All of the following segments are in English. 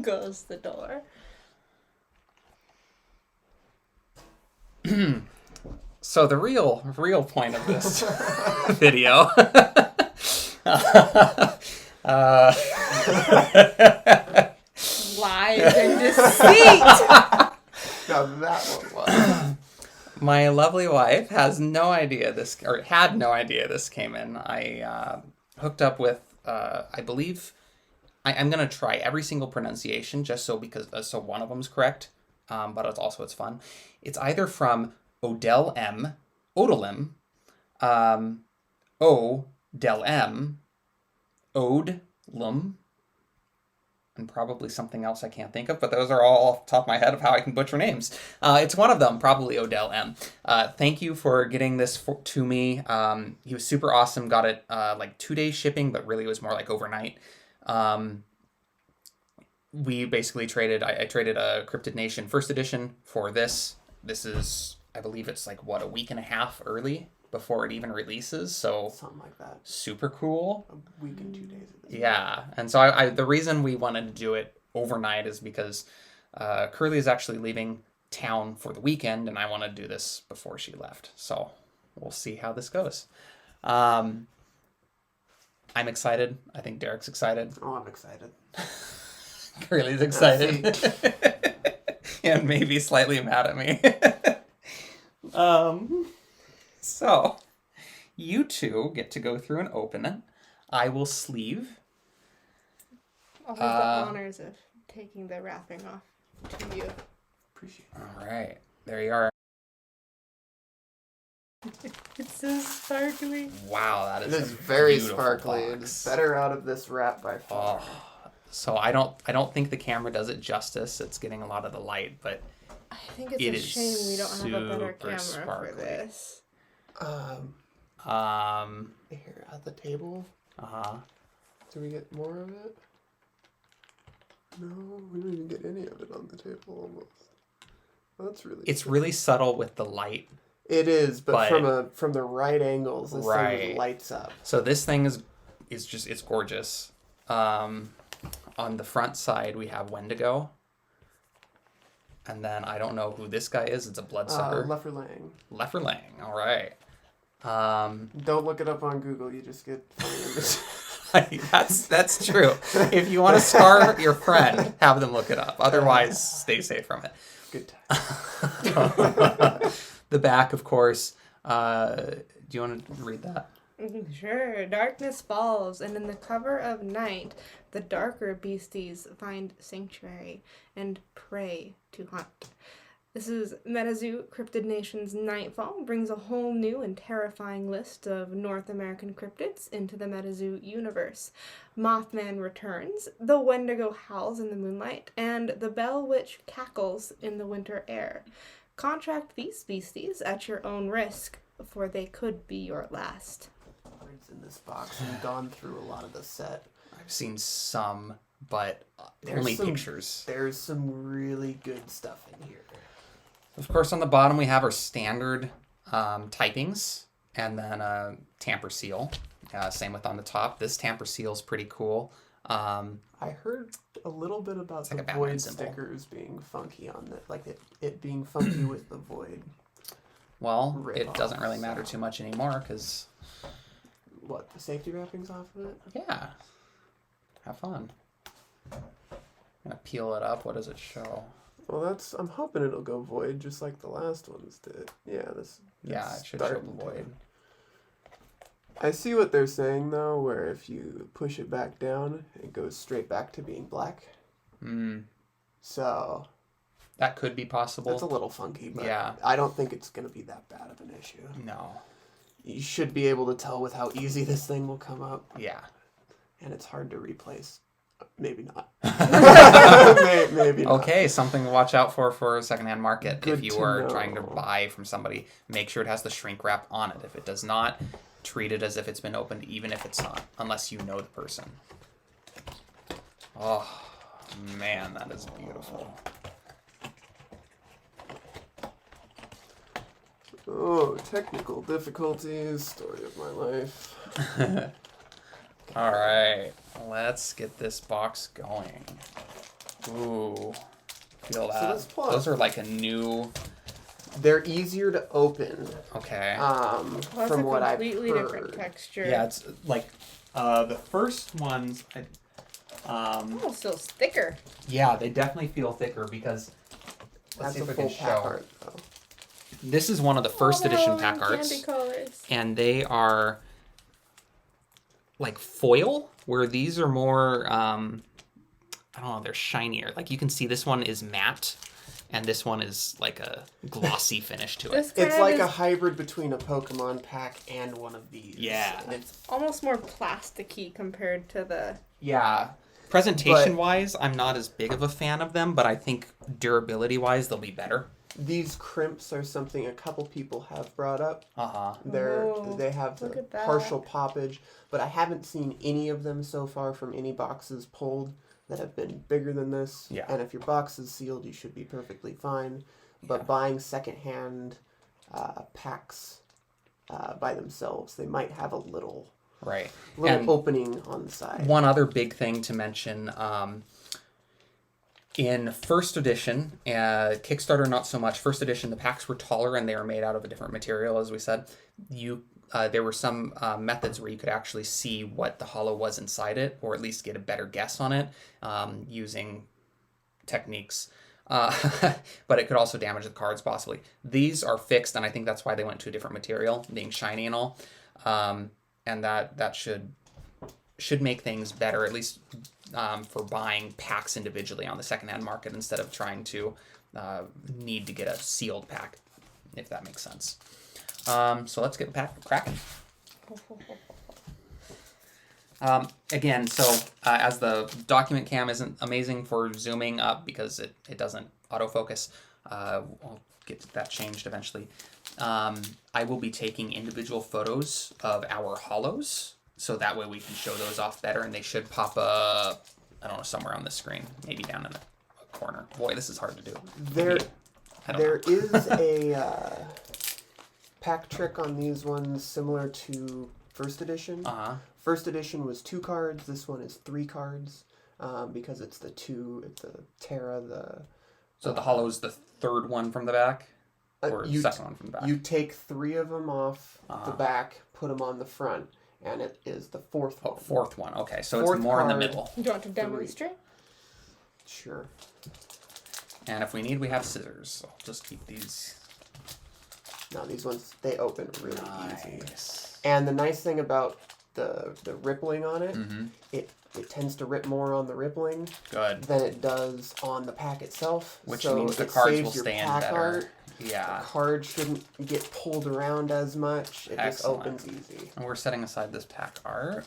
goes the door. So the real point of this video. Lies and deceit. Now that one was. My lovely wife had no idea this came in. I hooked up with, I believe, I'm gonna try every single pronunciation just so one of them's correct, but it's fun. It's either from Odell M, Odelem, O Del M, Odlum, and probably something else I can't think of, but those are all off the top of my head of how I can butcher names. It's one of them, probably Odell M. Thank you for getting this to me. He was super awesome. Got it like 2 days shipping, but really it was more like overnight. We basically traded, I traded a Cryptid Nation first edition for this. This is, I believe it's like, a week and a half early before it even releases, so something like that. Super cool. A week and 2 days. Yeah, and so I the reason we wanted to do it overnight is because Curly is actually leaving town for the weekend, and I want to do this before she left. So we'll see how this goes. I'm excited. I think Derek's excited. Oh, I'm excited. Curly's excited. And maybe slightly mad at me. So, you two get to go through and open it. I will sleeve. I'll have the honors of taking the wrapping off to you. Appreciate it. All right. There you are. It's so sparkly. Wow, that is It is very beautiful sparkly. box. It is better out of this wrap by far. Oh, so I don't think the camera does it justice. It's getting a lot of the light, but I think it's it a is shame we don't have a better super camera sparkly. for this. Here at the table. Do we get more of it? No, we don't even get any of it on the table almost. That's really. It's really subtle with the light. It is, but from the right angles, this thing lights up. So this thing is just, it's gorgeous. On the front side we have Wendigo. And then I don't know who this guy is. It's a bloodsucker. Lefferlang. Lefferlang. All right. Don't look it up on Google. You just get funny images. That's true. If you want to scar your friend, have them look it up. Otherwise, stay safe from it. Good time. The back, of course. Do you want to read that? Sure. Darkness falls, and in the cover of night, the darker beasties find sanctuary and prey to hunt. This is MetaZoo Cryptid Nation's NightFall, brings a whole new and terrifying list of North American cryptids into the MetaZoo universe. Mothman returns, the Wendigo howls in the moonlight, and the Bell Witch cackles in the winter air. Contract these beasties at your own risk, for they could be your last. Cards in this box. I've gone through a lot of the set. I've seen some, but only pictures. There's some really good stuff in here. Of course, on the bottom we have our standard typings, and then a tamper seal. Same with on the top. This tamper seal is pretty cool. I heard a little bit about the like void symbol. stickers being funky on it, like it being funky with the void. Well, it doesn't really matter too much anymore because... What, the safety wrappings off of it? Yeah. Have fun. I'm going to peel it up. What does it show? Well, I'm hoping it'll go void just like the last ones did. Yeah, Yeah, it should show the void. I see what they're saying, though, where if you push it back down, it goes straight back to being black. So... That could be possible. It's a little funky, but yeah. I don't think it's going to be that bad of an issue. No. You should be able to tell with how easy this thing will come up. Yeah. And it's hard to replace. Maybe not. Maybe not. Okay, something to watch out for a secondhand market. Good if you to are know. trying to buy from somebody, make sure it has the shrink wrap on it. If it does not, treat it as if it's been opened, even if it's not, unless you know the person. Oh, man, that is beautiful. Oh, technical difficulties. Story of my life. All right, let's get this box going. Ooh. Feel So that. let's pull Those out- are like a new... They're easier to open. Okay. Well, that's From a what I've completely heard. different texture. Yeah, it's like the first ones. Almost feels thicker. Yeah, they definitely feel thicker because. Let's That's see a if we full can pack show. art, though. This is one of the first edition pack Candy arts, colors. and they are like foil, where these are more. I don't know. They're shinier. Like you can see, this one is matte. And this one is like a glossy finish to it. This kind It's of like is a hybrid between a Pokemon pack and one of these. Yeah. It's almost more plasticky compared to the... Yeah. Presentation-wise, I'm not as big of a fan of them, but I think durability-wise, they'll be better. These crimps are something a couple people have brought up. Uh-huh. They have look the at that. partial poppage, but I haven't seen any of them so far from any boxes pulled that have been bigger than this. Yeah. And if your box is sealed, you should be perfectly fine. But Yeah. buying secondhand packs by themselves, they might have a little Right. little opening on the side. One other big thing to mention, in first edition, Kickstarter not so much. First edition, the packs were taller and they were made out of a different material, as we said. There were some methods where you could actually see what the hollow was inside it, or at least get a better guess on it using techniques. But it could also damage the cards, possibly. These are fixed, and I think that's why they went to a different material, being shiny and all. And that should make things better, at least for buying packs individually on the secondhand market instead of trying to need to get a sealed pack, if that makes sense. So let's get the pack cracking. Again, so as the document cam isn't amazing for zooming up because it doesn't autofocus, I'll get that changed eventually. I will be taking individual photos of our hollows, so that way we can show those off better, and they should pop up, I don't know, somewhere on the screen, maybe down in a corner. Boy, this is hard to do. There is a pack trick on these ones similar to first edition. Uh-huh. First edition was 2 cards. This one is 3 cards because it's the Terra. So the hollow is the third one from the back, or you second one from the back. You take 3 of them off the back, put them on the front, and it is the fourth one. Fourth one. Okay, so Fourth it's more in the card. middle. Do you want to demonstrate? Sure. And if we need, we have scissors. I'll just keep these. Now these ones, they open really easy. Nice. And the nice thing about the rippling on it, Mm-hmm. it tends to rip more on the rippling Good. than it does on the pack itself. Which so means the it cards saves will your stay in pack better. art. Yeah. The card shouldn't get pulled around as much. It Excellent. just opens easy. And we're setting aside this pack art.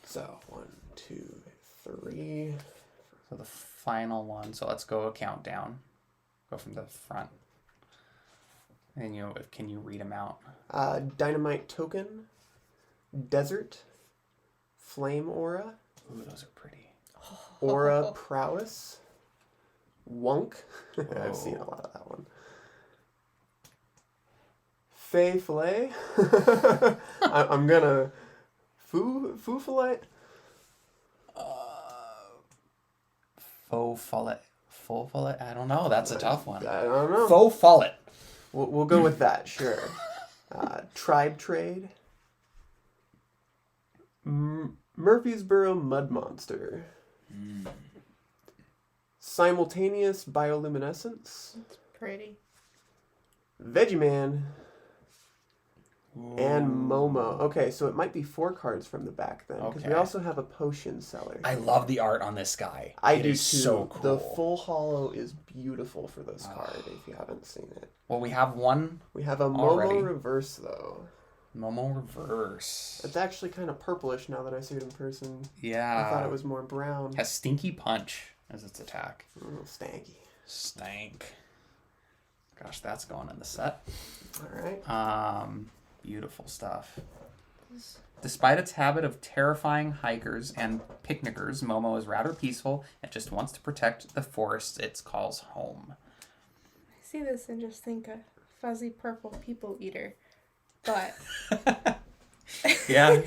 So 1, 2, 3. So the final one. So let's go a countdown. Go from the front. And can you read them out? Dynamite Token, Desert, Flame Aura, Ooh, those are pretty. Aura Prowess, Wunk. I've seen a lot of that one. Fey Fillet. I'm gonna Foo Fillet. Faux follet. Faux follet? I don't know. That's a tough one. I don't know. Faux follet. We'll go with that, sure. Tribe Trade. Murfreesboro Mud Monster. Simultaneous Bioluminescence. It's pretty. Vegiman. And Momo. Okay, so it might be 4 cards from the back then. Because we Okay. also have a potion seller. I love the art on this guy. I It do is too. so cool. The full hollow is beautiful for this card if you haven't seen it. Well, we have one We have a Already. Momo reverse though. Momo reverse. It's actually kind of purplish now that I see it in person. Yeah. I thought it was more brown. Has Stinky Punch as its attack. Stanky. Stank. Gosh, that's going in the set. Alright. Beautiful stuff. Despite its habit of terrifying hikers and picnickers, Momo is rather peaceful and just wants to protect the forest it calls home. I see this and just think a fuzzy purple people eater. But Yeah.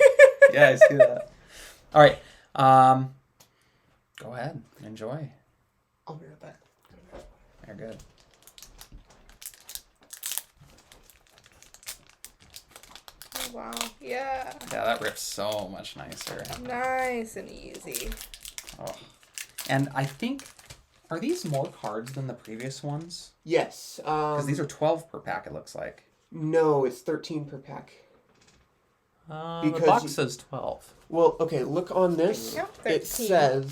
Yeah, I see that. All right. Go ahead. Enjoy. I'll be right back. They're good. Oh, wow. Yeah. Yeah, that rips so much nicer. Nice and easy. Oh. And I think, are these more cards than the previous ones? Yes. Because these are 12 per pack, it looks like. No, it's 13 per pack. The box says 12. Well, okay, look on this. Yep, It 13.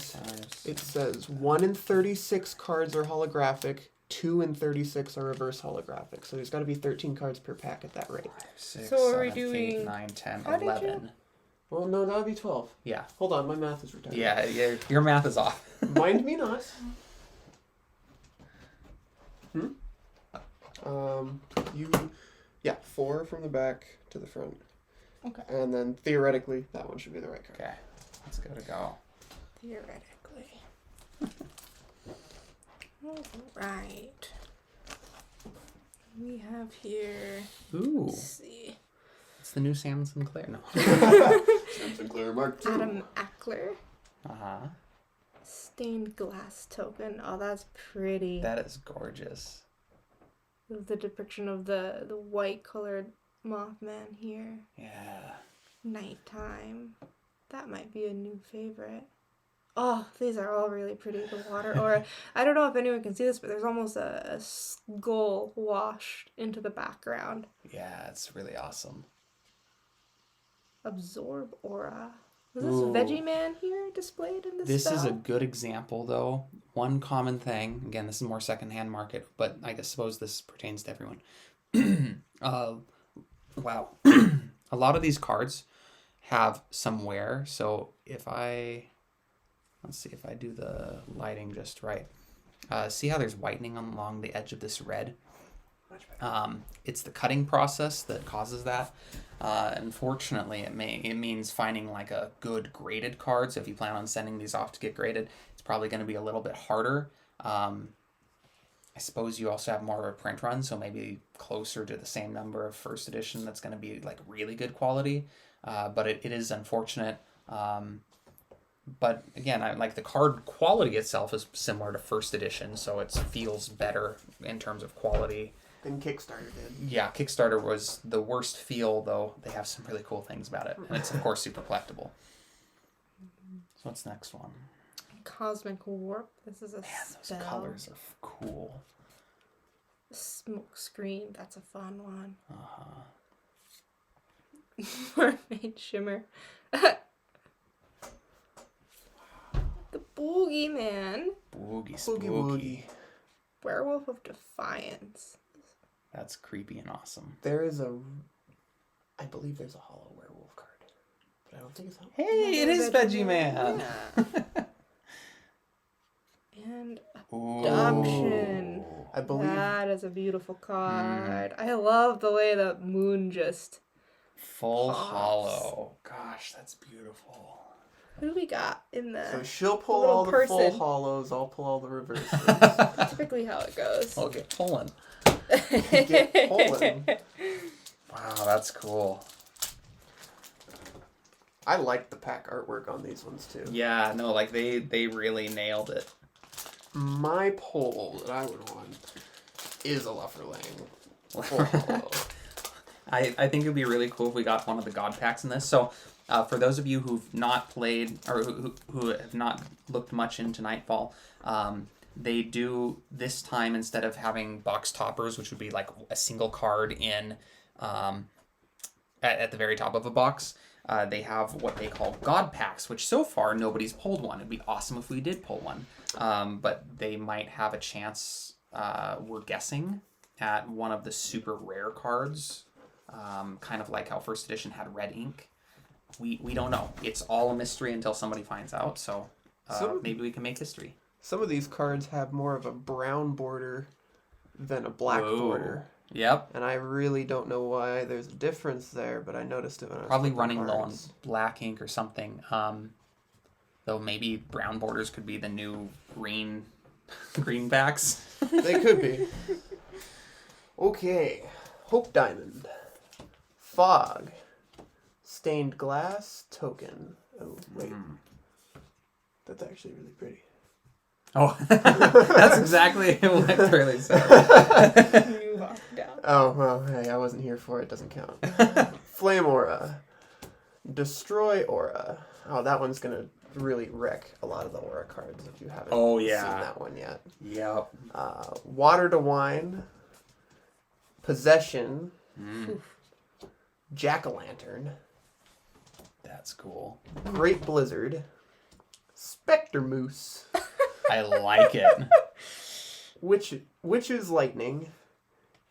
says 1 in 36 cards are holographic, 2 in 36 are reverse holographic. So there's got to be 13 cards per pack at that rate. 6, So are we 7, doing- 8, 9, 10, How did you- 11. Well, no, that would be 12. Yeah. Hold on, my math is retarded. Yeah, your math is off. Mind me not. Yeah, 4 from the back to the front. Okay. And then theoretically, that one should be the right card. Okay, let's give it a go. Theoretically. Alright. We have here. Ooh, Let's see. it's the new Sam Sinclair. No. Samson Claire Mark II. Adam Ackler. Uh-huh. Stained glass token. Oh, that's pretty. That is gorgeous. The depiction of the white colored Mothman here. Yeah. Nighttime. That might be a new favorite. Oh, these are all really pretty. The water, or I don't know if anyone can see this, but there's almost a skull washed into the background. Yeah, it's really awesome. Absorb aura. Was this Ooh. Veggie Man here displayed in this This is a spell? good example, though. One common thing, again, this is more secondhand market, but I suppose this pertains to everyone. Wow. A lot of these cards have some wear, so if let's see if I do the lighting just right. See how there's whitening along the edge of this red? It's the cutting process that causes that. Unfortunately, it means finding like a good graded card. So if you plan on sending these off to get graded, it's probably going to be a little bit harder. I suppose you also have more of a print run, so maybe closer to the same number of first edition that's going to be like really good quality. But it is unfortunate. But again, like the card quality itself is similar to first edition, so it feels better in terms of quality. Than Kickstarter did. Yeah, Kickstarter was the worst feel, though they have some really cool things about it. And it's, of course, super collectible. So what's the next one? Cosmic Warp. This is a Man, those spell. colors are cool. Smoke Screen. That's a fun one. Uh-huh. Mermaid Shimmer. The Boogeyman. Boogie spooky. Woogie. Werewolf of Defiance. That's creepy and awesome. I believe there's a hollow werewolf card, but I don't think it's that one. Hey, it is Veggie Man. Yeah. And Ooh. Adoption. I believe That is a beautiful card. I love the way the moon just... Full Pops. hollow. Gosh, that's beautiful. Who do we got in the... so. She'll pull little all the full person. hollows. I'll pull all the reverses. Typically how it goes. Okay, pulling. Get pulling. Wow, that's cool. I like the pack artwork on these ones too. Yeah, no, like they really nailed it. My poll that I would want is a Lufferlang. Full hollow. I think it would be really cool if we got one of the God packs in this. So, for those of you who've not played or who have not looked much into NightFall, they do this time, instead of having box toppers, which would be like a single card in at the very top of a box, they have what they call God packs, which so far nobody's pulled one. It'd be awesome if we did pull one, but they might have a chance. We're guessing at one of the super rare cards. Kind of like how first edition had red ink. We don't know. It's all a mystery until somebody finds out. So maybe we can make history. Some of these cards have more of a brown border than a black border. Yep. And I really don't know why there's a difference there, but I noticed it when I was Probably flipping running low on cards. black ink or something. Though maybe brown borders could be the new green backs. They could be. Okay. Hope Diamond. Fog. Stained glass token. Oh, wait. That's actually really pretty. Oh, that's exactly what Curly said. You walked down. Oh, well, hey, I wasn't here for it. Doesn't count. Flame Aura. Destroy Aura. Oh, that one's going to really wreck a lot of the Aura cards if you haven't seen that one yet. Yep. Water to Wine. Possession. Jack-o'-lantern. That's cool. Great Blizzard. Spectre Moose. I like it. Witch's Lightning.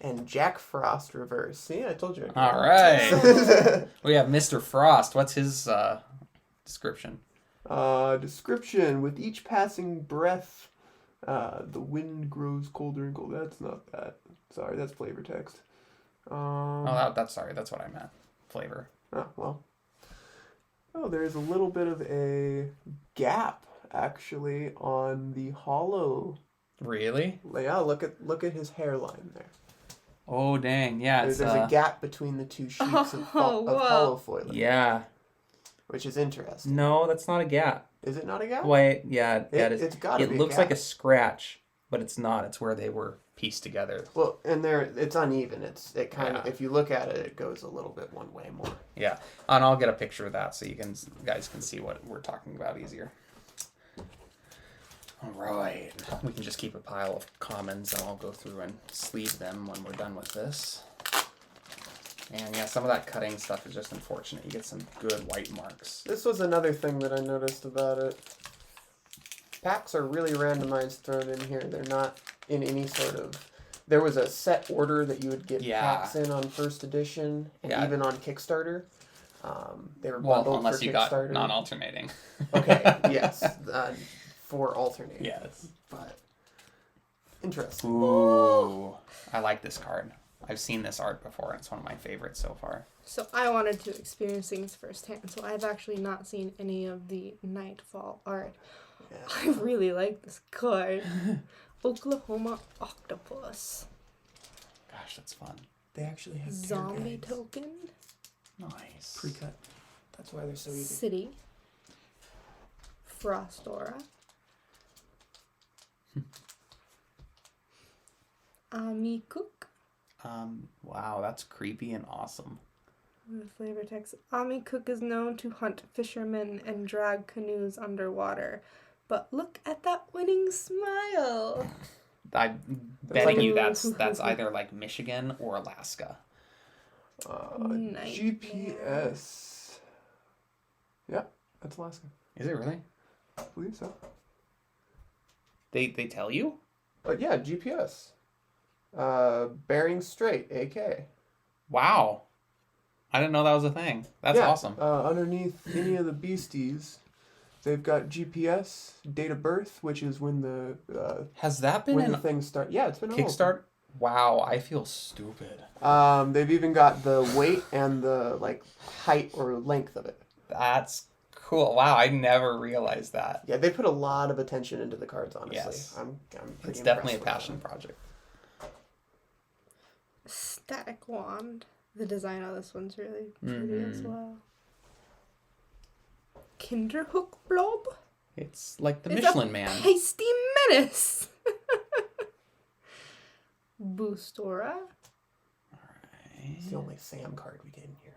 And Jack Frost Reverse. See, I told you. All right. We have Mr. Frost. What's his description? Description. With each passing breath, the wind grows colder and colder. That's not that. Sorry, that's flavor text. That's what I meant. Flavor. Oh, well. Oh, there's a little bit of a gap, actually, on the hollow. Really? Yeah, look at his hairline there. Oh, dang. Yeah, There's a gap between the two sheets of hollow foiling. Yeah. Which is interesting. No, that's not a gap. Is it not a gap? Wait, yeah, that is. It's gotta be It looks a gap. like a scratch, but it's not. It's where they were pieced together. Well, and it's uneven. It kind of, if you look at it, it goes a little bit one way more. Yeah, and I'll get a picture of that so guys can see what we're talking about easier. All right, we can just keep a pile of commons, and I'll go through and sleeve them when we're done with this. And yeah, some of that cutting stuff is just unfortunate. You get some good white marks. This was another thing that I noticed about it. Packs are really randomized thrown in here. They're not in any sort of... There was a set order that you would get packs in on first edition, and even on Kickstarter. They were bundled unless for you Kickstarter. got non-alternating. Okay, yes. For alternating. Yes. But interesting. Ooh, I like this card. I've seen this art before, and it's one of my favorites so far. So I wanted to experience things firsthand, so I've actually not seen any of the NightFall art. Yeah. I really like this card. Oklahoma Octopus. Gosh, that's fun. They actually have Zombie token. Nice. Pre-cut. That's why they're so easy. City. Frost Aura. Ami Cook. Wow, that's creepy and awesome. The flavor text. Ami Cook is known to hunt fishermen and drag canoes underwater. But look at that winning smile. I'm betting you that's either like Michigan or Alaska. GPS. Yeah, that's Alaska. Is it really? I believe so. They tell you? Yeah, GPS. Bering Strait, AK. Wow. I didn't know that was a thing. That's awesome. Underneath any of the beasties, they've got GPS, date of birth, which is when the has that been when the things start. Yeah, it's been Kickstart. Wow, I feel stupid. They've even got the weight and the height or length of it. That's cool. Wow, I never realized that. Yeah, they put a lot of attention into the cards. Honestly, yes. I'm pretty It's definitely a impressed passion project. Static Wand. The design on this one's really pretty as well. Kinderhook Blob? It's like the It's Michelin a Man. Pasty Menace! Boostora. It's the only Sam card we get in here,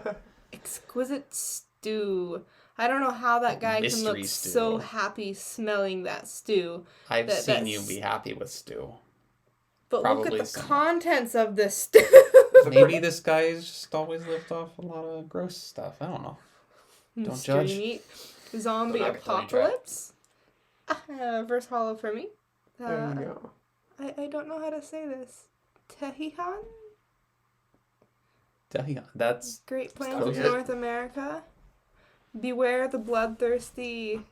huh? Exquisite Stew. I don't know how that guy Mystery can look stew. so happy smelling that stew. I've seen you be happy with stew. But Probably look at the some. contents of this stew. Maybe this guy's just always lived off a lot of gross stuff. I don't know. Don't Mystery judge. Meat. Zombie I'm not gonna tell you Apocalypse. Verse hollow for me. There you go. I don't know how to say this. Tehihan? That's Great Plains of good. North America. Beware the bloodthirsty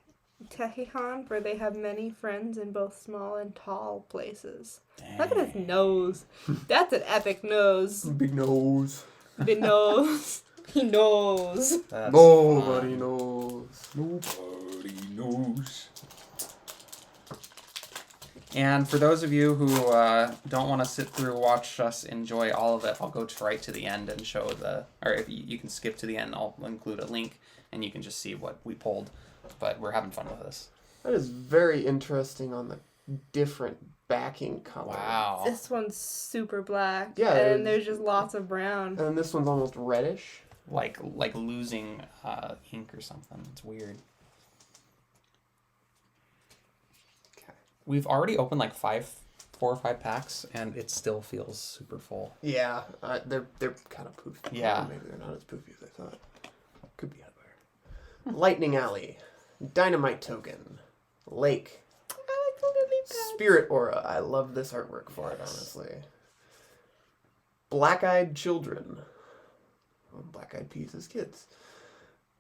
Tehihan, for they have many friends in both small and tall places. dang. Look at his nose. That's an epic nose. Big nose. Big nose. He knows. That's Nobody fun. knows. Nobody knows. And for those of you who don't want to sit through, watch us enjoy all of it, I'll go right to the end and show or if you can skip to the end, I'll include a link and you can just see what we pulled. But we're having fun with this. That is very interesting on the different backing color. Wow. This one's super black. Yeah, And there's just lots of brown. And then this one's almost reddish. Like losing ink or something. It's weird. Okay. We've already opened like 4 or 5 packs, and it still feels super full. Yeah, they're kind of poofy. Yeah. Maybe they're not as poofy as I thought. Could be other. Lightning Alley, Dynamite Token, Lake, I like the lily pads. Spirit Aura. I love this artwork for it, honestly. Black-Eyed Children. Well, Black-Eyed Peas as kids.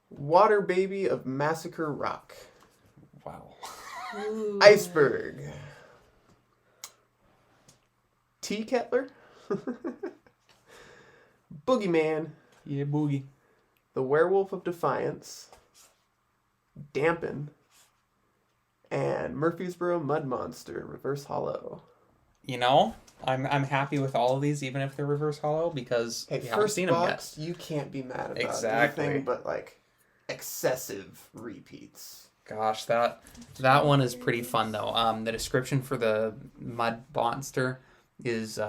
Water Baby of Massacre Rock. Wow. Ooh. Iceberg. Tea Kettler. Boogeyman. Yeah, boogie. The Werewolf of Defiance. Dampen. And Murfreesboro Mud Monster Reverse Hollow. You know, I'm happy with all of these, even if they're reverse hollow, because Hey, we haven't first seen them yet. box, you can't be mad about Exactly. anything but like excessive repeats. Gosh, that one is pretty fun though. The description for the mud monster is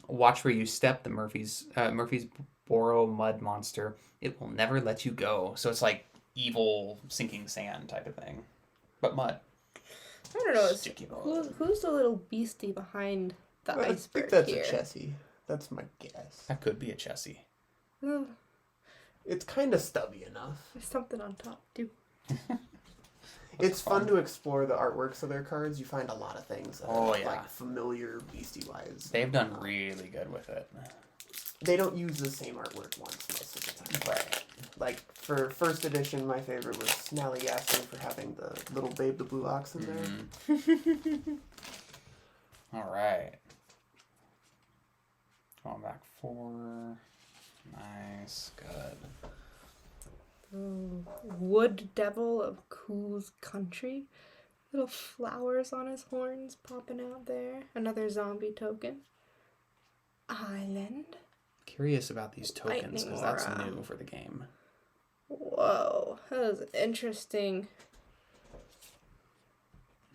watch where you step. The Murfreesboro mud monster. It will never let you go. So it's like evil sinking sand type of thing, but mud. I don't know. Sticky mud. Who's the little beastie behind the I iceberg think that's here? a Chessie. That's my guess. That could be a Chessie. Oh, It's kind of stubby enough. there's something on top too. It's fun to explore the artworks of their cards. You find a lot of things that Oh, are yeah. like familiar beastie-wise. They've done really good with it. They don't use the same artwork once most of the time. Right. Like for first edition, my favorite was Snallygaston for having the little Babe the Blue Ox in there. Mm-hmm. All right. Going back 4. Nice. Good. Ooh, Wood Devil of Cool's Country. Little flowers on his horns popping out there. Another zombie token. Island. Curious about these tokens Lightning because that's aura. new for the game. Whoa, that was interesting.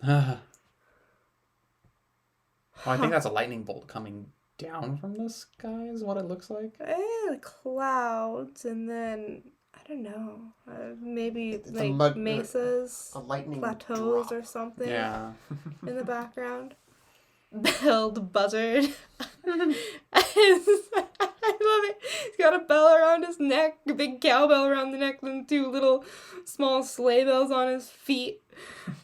I think that's a lightning bolt coming down from the sky is what it looks like. The clouds, and then I don't know, maybe It's a like mud- mesas, A lightning plateaus, drop. or something Yeah. in the background. Belled buzzard. I love it. He's got a bell around his neck, a big cowbell around the neck, and 2 little small sleigh bells on his feet.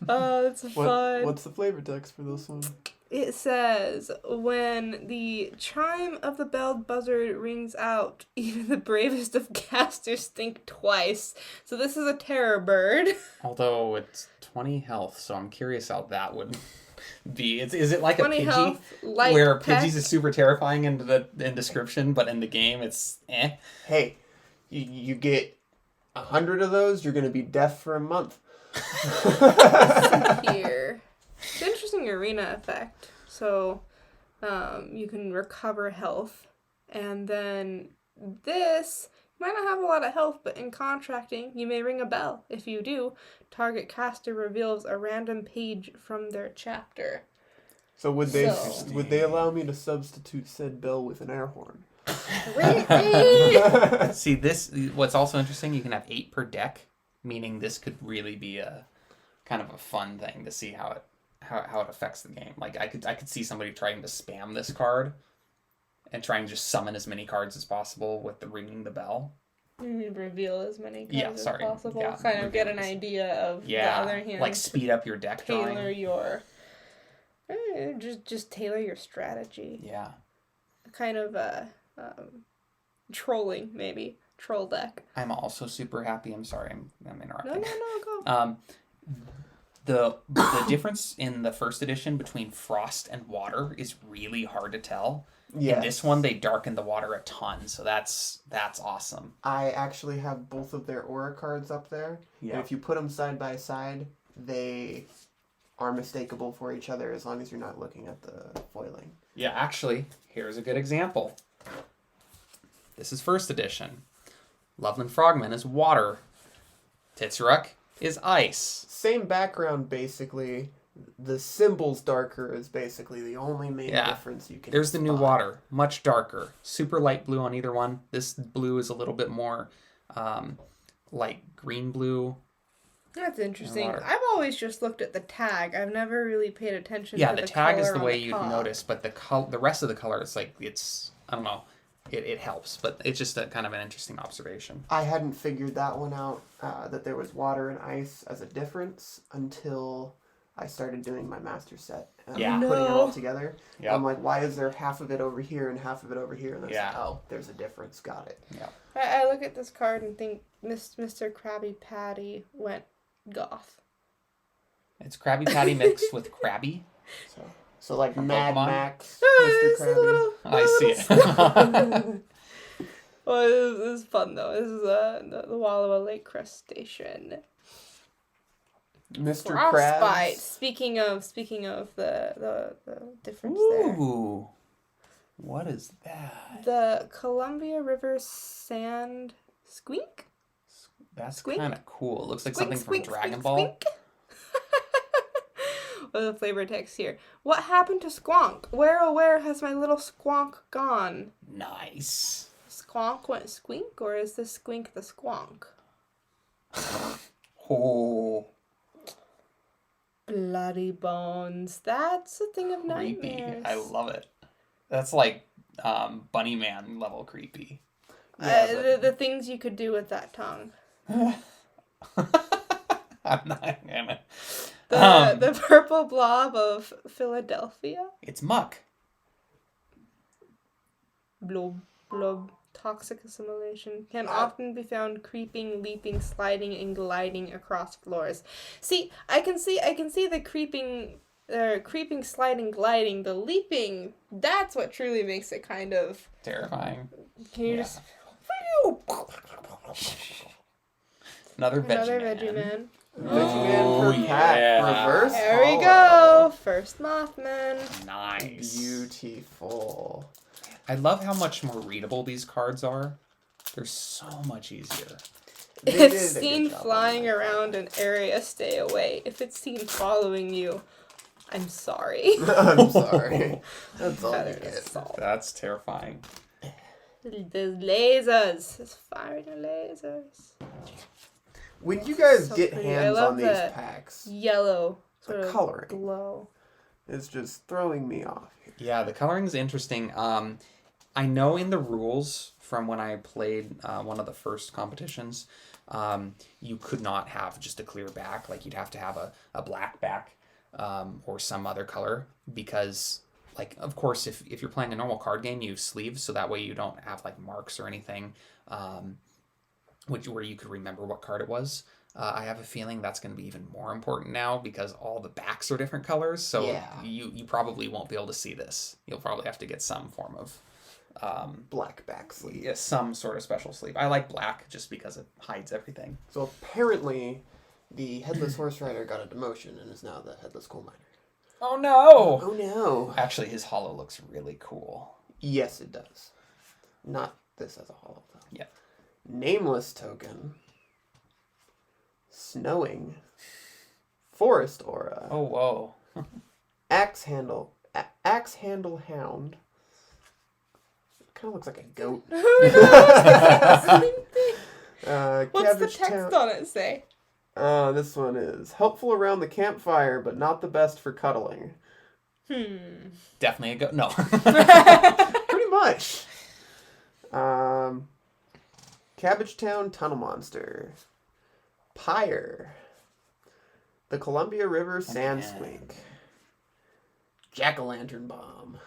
Oh, it's fun. What's the flavor text for this one? It says, when the chime of the belled buzzard rings out, even the bravest of casters think twice. So this is a terror bird. Although it's 20 health, so I'm curious how that would be. Is it like a 20 Pidgey? health, light Where peck. Pidgeys is super terrifying in description, but in the game it's eh. Hey, you get 100 of those, you're gonna be deaf for a month. Here. It's an interesting arena effect. So you can recover health. And then this, you might not have a lot of health, but in contracting, you may ring a bell. If you do, target caster reveals a random page from their chapter. So would they allow me to substitute said bell with an air horn? See, what's also interesting, you can have 8 per deck, meaning this could really be a kind of a fun thing to see how it affects the game. Like I could see somebody trying to spam this card and trying to just summon as many cards as possible with the ringing the bell. Reveal as many cards as sorry. possible. Yeah, kind of get an reveal. idea of the other hand. Like speed up your deck tailor drawing. your just tailor your strategy. Yeah. Kind of trolling, maybe troll deck. I'm also super happy. I'm sorry, I'm interrupting. No, go. The difference in the first edition between frost and water is really hard to tell. Yes. In this one, they darken the water a ton, so that's awesome. I actually have both of their aura cards up there. Yeah. And if you put them side by side, they are mistakable for each other as long as you're not looking at the foiling. Yeah, actually, here's a good example. This is first edition. Loveland Frogman is water. Titsruck is ice. Same background, basically. The symbol's darker is basically the only main difference you can There's the new spot. water. Much darker. Super light blue on either one. This blue is a little bit more light green blue. That's interesting. I've always just looked at the tag. I've never really paid attention to the tag is color the on way the you'd top. notice, but the rest of the color is like, it's, I don't know, it helps, but it's just a kind of an interesting observation. I hadn't figured that one out, that there was water and ice as a difference until I started doing my master set. Putting it all together. Yep. I'm like, why is there half of it over here and half of it over here? And then oh, there's a difference. Got it. Yeah. I look at this card and think Mr. Krabby Patty went goth. It's Krabby Patty mixed with Krabby. So like Mad Pokemon? Max, Mr. Krabby. I see it. Well, this is fun though. This is the Wallowa Lake crustacean. Mr. Frostbite. Krabs. Speaking of the difference Ooh. What is that? there. The Columbia River sand squink? That's Squink? kind of cool. It looks like Squink, something squink, from Dragon squink, Ball. squink. Well, the flavor text here. What happened to Squonk? Where, oh where has my little Squonk gone? Nice. Squonk went squink, or is this squink the Squonk? Oh. Bloody bones. That's a thing of Creepy. nightmares. I love it. That's like Bunny Man level creepy. Yeah, the things you could do with that tongue. I'm not gonna. The purple blob of Philadelphia. It's muck. Blob. Toxic assimilation can often be found creeping, leaping, sliding, and gliding across floors. See, I can see the creeping, sliding, gliding. The leaping, that's what truly makes it kind of Terrifying. Can you just Another another veggie man. Veggie Man per pack. Reverse. There we hollow. go. First Mothman. Nice. Beautiful. I love how much more readable these cards are. They're so much easier. If seen flying around an area, stay away. If it's seen following you, I'm sorry. I'm sorry. That's all you get. That's terrifying. The lasers. It's firing the lasers. When you guys So get pretty. hands I love on these the packs, Yellow sort the of coloring glow. is just throwing me off. Yeah, the coloring's interesting. I know in the rules from when I played one of the first competitions, you could not have just a clear back. Like, you'd have to have a black back or some other color because, like, of course, if you're playing a normal card game, you have sleeves, so that way you don't have, like, marks or anything where you could remember what card it was. I have a feeling that's going to be even more important now because all the backs are different colors, so you probably won't be able to see this. You'll probably have to get some form of Black back sleeve. yeah, some sort of special sleeve. I like black just because it hides everything. So apparently, the Headless Horse Rider got a demotion and is now the Headless Coal Miner. Oh no! Oh no! Actually, his hollow looks really cool. Yes, it does. Not this as a hollow, though. Yeah. Nameless token. Snowing. Forest aura. Oh, whoa. Axe handle hound. Kind of looks like a goat. What's the Cabbage text Town. on it say? This one is helpful around the campfire, but not the best for cuddling. Definitely a goat. No. Pretty much. Cabbage Town Tunnel Monster. Pyre. The Columbia River Sand Squink. Jack-o'-lantern Bomb.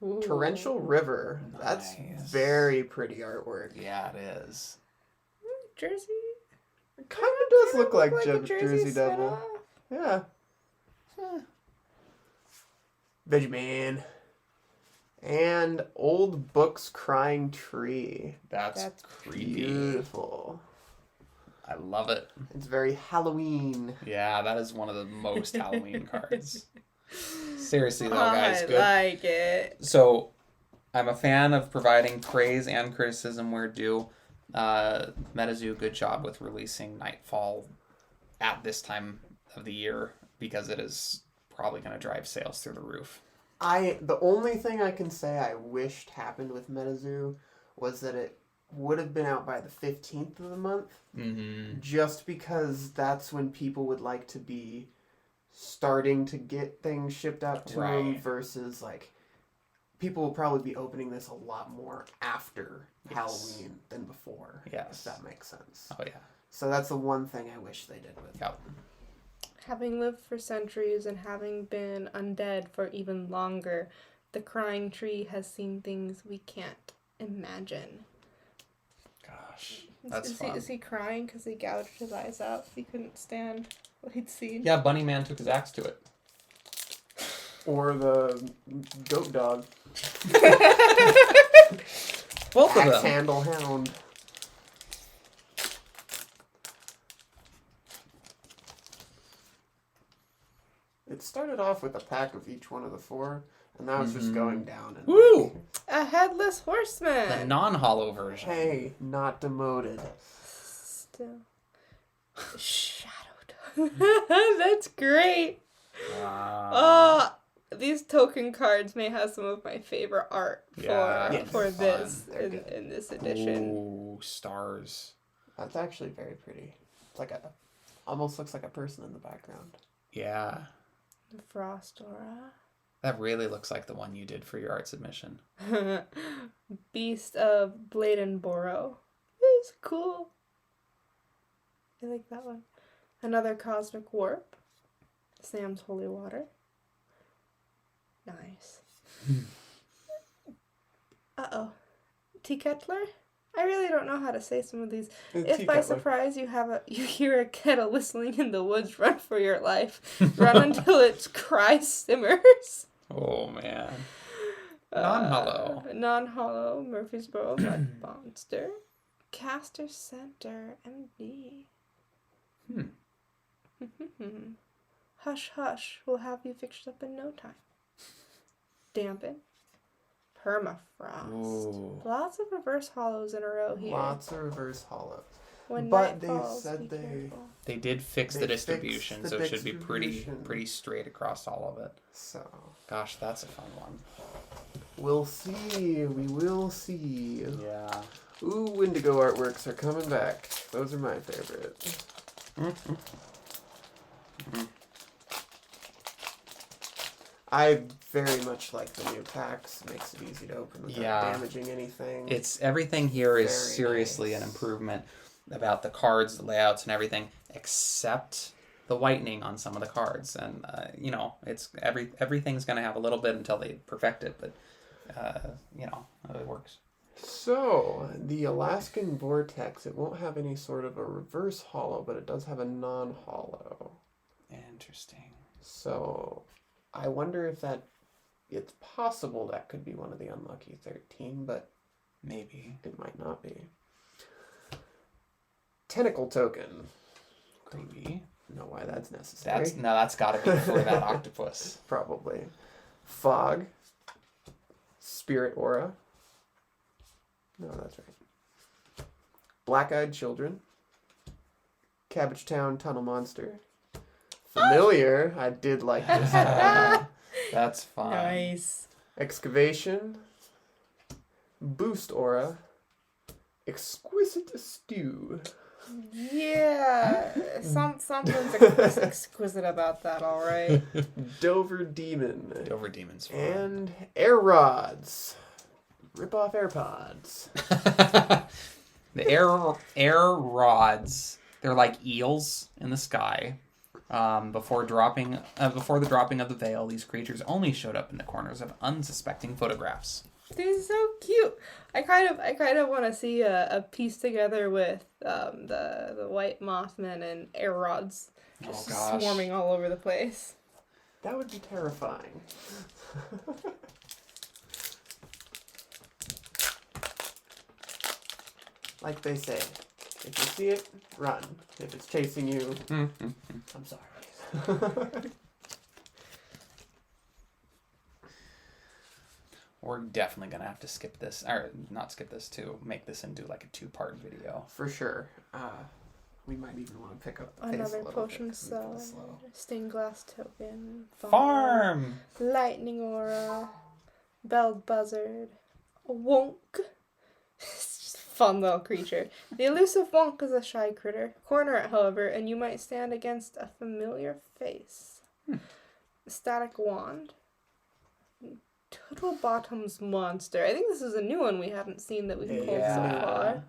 Ooh. Torrential River. That's Nice. very pretty artwork. Yeah, it is. Jersey. It kind of does look like a Jersey Devil. spin-off. Yeah. Veggie Man. And Old Book's Crying Tree. That's creepy. Beautiful. I love it. It's very Halloween. Yeah, that is one of the most Halloween cards. Seriously, though, guys. I Good. like it. So, I'm a fan of providing praise and criticism where due. MetaZoo, good job with releasing NightFall at this time of the year because it is probably going to drive sales through the roof. The only thing I can say I wished happened with MetaZoo was that it would have been out by the 15th of the month. Mm-hmm. Just because that's when people would like to be starting to get things shipped out to them versus like people will probably be opening this a lot more after Halloween than before. Yes. If that makes sense. Oh, yeah. So that's the one thing I wish they did with it. Having lived for centuries and having been undead for even longer, the crying tree has seen things we can't imagine. Gosh, that's fun. Is he crying because he gouged his eyes out? He couldn't stand what he'd seen? Yeah, Bunny Man took his axe to it. Or the goat dog. Both of Axe them. handle hound. It started off with a pack of each one of the four, and now it's just going down. And Woo! A headless horseman. The non-hollow version. Hey, not demoted. Still. Shadowed. That's great. Wow. These token cards may have some of my favorite art for this in this edition. Ooh, stars. That's actually very pretty. It's like almost looks like a person in the background. Yeah. The Frost Aura. That really looks like the one you did for your art submission. Beast of Bladenboro. It's cool. I like that one. Another Cosmic Warp. Sam's Holy Water. Nice. Uh-oh. Tea Kettler? I really don't know how to say some of these. If by surprise you hear a kettle whistling in the woods, run for your life. Run until its cry simmers. Oh, man. Non-hollow. Non-hollow. Murfreesboro Mud Monster. Caster Center. MD. Hush Hush. We'll have you fixed up in no time. Dampen. Permafrost. Ooh. Lots of reverse hollows in a row here. Lots of reverse hollows. When But night they falls, said be careful. They did fix the distribution, fixed so the it should be distribution. pretty straight across all of it. So, Gosh, that's a fun one. we'll see. We will see. Yeah. Ooh, Wendigo artworks are coming back. Those are my favorite. I very much like the new packs. It makes it easy to open without damaging anything. It's everything here is Very seriously nice. an improvement about the cards, the layouts, and everything, except the whitening on some of the cards. And it's everything's gonna have a little bit until they perfect it, but it works. So, the Alaskan Vortex, it won't have any sort of a reverse hollow, but it does have a non-hollow. Interesting. So, I wonder if it's possible that could be one of the unlucky 13, but Maybe. it might not be. Tentacle token. Maybe. Know why that's necessary. That's gotta be for that octopus. Probably. Fog. Spirit Aura. No, that's right. Black-Eyed Children. Cabbage Town Tunnel Monster. Familiar. I did like this one. That's fun. Nice. Excavation. Boost Aura. Exquisite Stew. Yeah. Something's exquisite about that, all right. Dover Demon. Dover Demon's fun. And Air Rods. Rip off AirPods. The air rods, they're like eels in the sky. Before the dropping of the veil, these creatures only showed up in the corners of unsuspecting photographs. They're so cute. I kind of want to see a piece together with the white Mothman and air rods just swarming all over the place. That would be terrifying. Like they say, if you see it, run. If it's chasing you, I'm sorry. We're definitely gonna have to skip this, or not skip this, to make this into like a 2-part video. For sure. We might even want to pick up the pace Another a little potion bit 'cause we've been cell. slow. Stained glass token. Farm! Lightning aura. Bell buzzard. A wonk. It's just a fun little creature. The elusive wonk is a shy critter. Corner it, however, and you might stand against a familiar face. Static wand. Turtle Bottom's monster. I think this is a new one we haven't seen that we've pulled so far.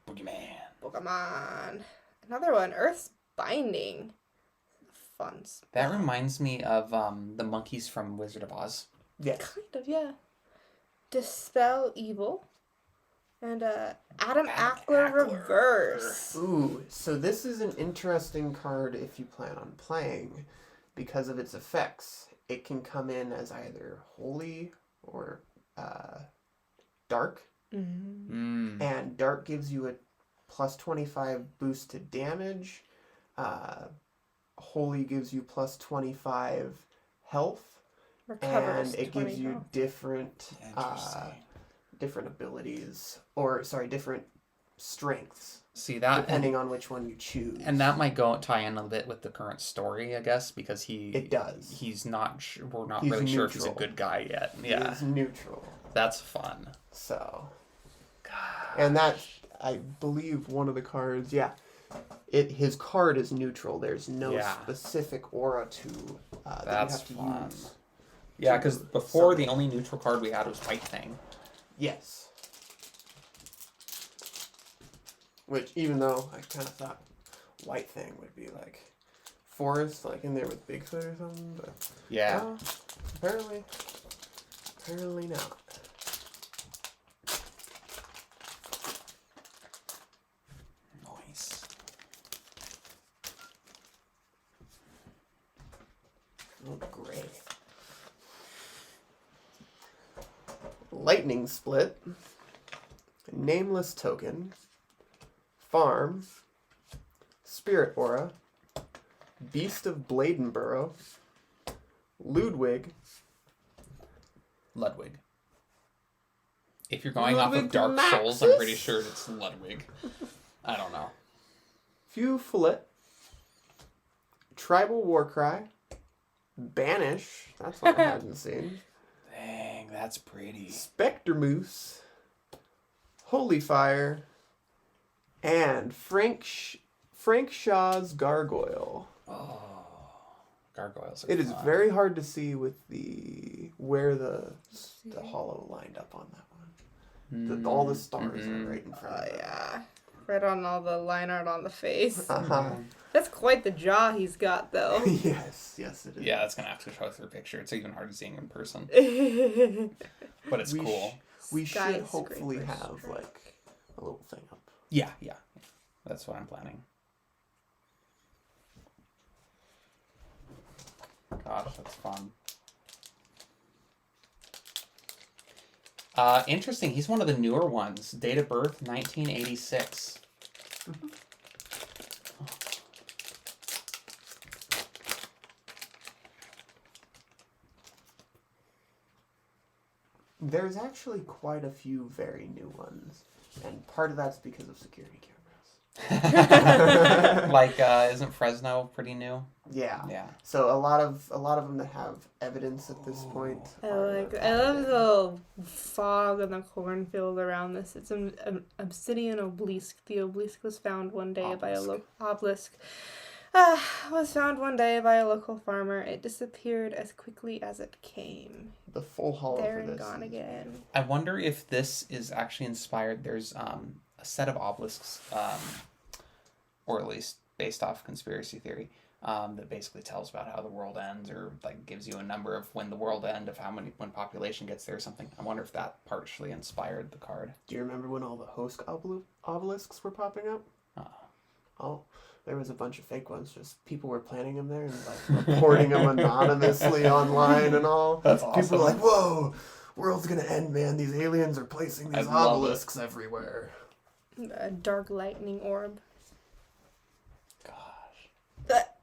Boogeyman. Pokemon. Another one. Earth's Binding. Fun spell. That reminds me of the monkeys from Wizard of Oz. Yes. Kind of, yeah. Dispel Evil. And Adam Ackler Reverse. Ooh, so this is an interesting card if you plan on playing because of its effects. It can come in as either holy or dark. Mm-hmm. And dark gives you a plus 25 boost to damage. Holy gives you plus 25 health. Recovers And it 20 gives you health. different abilities, or sorry, different strengths, See that, depending on which one you choose. and that might tie in a bit with the current story, I guess, because It does. He's not. We're not He's really sure if he's a neutral. good guy yet. It Yeah, is neutral. that's fun. So, and that, I believe one of the cards, his card is neutral. There's no specific aura to that That's you have to fun. use. Yeah, because before the only neutral card we had was White Thing. Yes. Which, even though I kind of thought White Thing would be like forest, like in there with Bigfoot or something, but Yeah. apparently not. Nice. Oh, great. Lightning Split, Nameless Token, Farm, Spirit Aura, Beast of Bladenborough, Ludwig. If you're going off of Ludwig Dark Souls, I'm Maxis? pretty sure it's Ludwig. I don't know. Few Fillet, Tribal Warcry, Banish, that's one I hadn't seen, Dang, that's pretty. Spectre Moose, Holy Fire, and Frank Shaw's Gargoyle. Oh, gargoyles are It is fun. very hard to see with where the hollow lined up on that one. All the stars are right in front Oh, of it. yeah. Right on all the line art on the face. Uh-huh. That's quite the jaw he's got, though. Yes, it is. Yeah, that's gonna have to show through a picture. It's even hard to see in person, but it's We cool. We should Skyscraper hopefully have strike. like a little thing up. Yeah. That's what I'm planning. Gosh, that's fun. Interesting. He's one of the newer ones. Date of birth, 1986. There's actually quite a few very new ones, and part of that's because of security cameras. Like, isn't Fresno pretty new? Yeah. Yeah. So a lot of them that have evidence at this point. I love the fog and the cornfield around this. It's an obsidian obelisk. The obelisk was found one day by a obelisk. Was found one day by a local farmer. It disappeared as quickly as it came. The full hollow There for and this gone is- again. I wonder if this is actually inspired. There's a set of obelisks, or at least based off conspiracy theory, that basically tells about how the world ends, or like gives you a number of when the world end, of when population gets there or something. I wonder if that partially inspired the card. Do you remember when all the host obelisks were popping up? Oh, there was a bunch of fake ones. Just people were planting them there and like reporting them anonymously online and all. That's awesome. People were like, "Whoa, world's gonna end, man! These aliens are placing these I love obelisks everywhere." A dark lightning orb. Gosh, That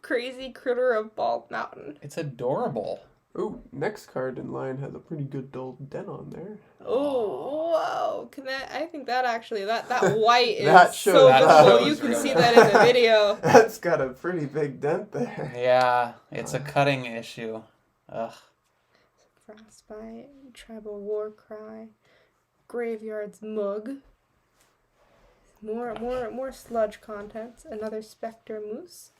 crazy critter of Bald Mountain. it's adorable. Ooh, next card in line has a pretty good old dent on there. Oh, whoa. I think that actually, that white is That so shows visible. up. You can really see good. that in the video. That's got a pretty big dent there. Yeah, it's a cutting issue. Ugh. Frostbite, Tribal War Cry, Graveyard's Mug. More sludge contents. Another Spectre Moose.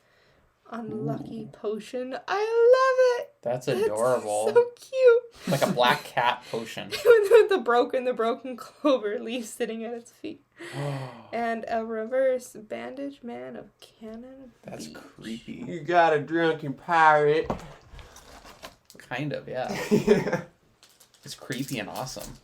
Unlucky Potion. I love it. That's adorable. It's so cute. Like a black cat potion. With the broken clover leaf sitting at its feet. And a reverse Bandage Man of Cannon That's Beach. creepy. You got a drunken pirate. Kind of, yeah. It's creepy and awesome.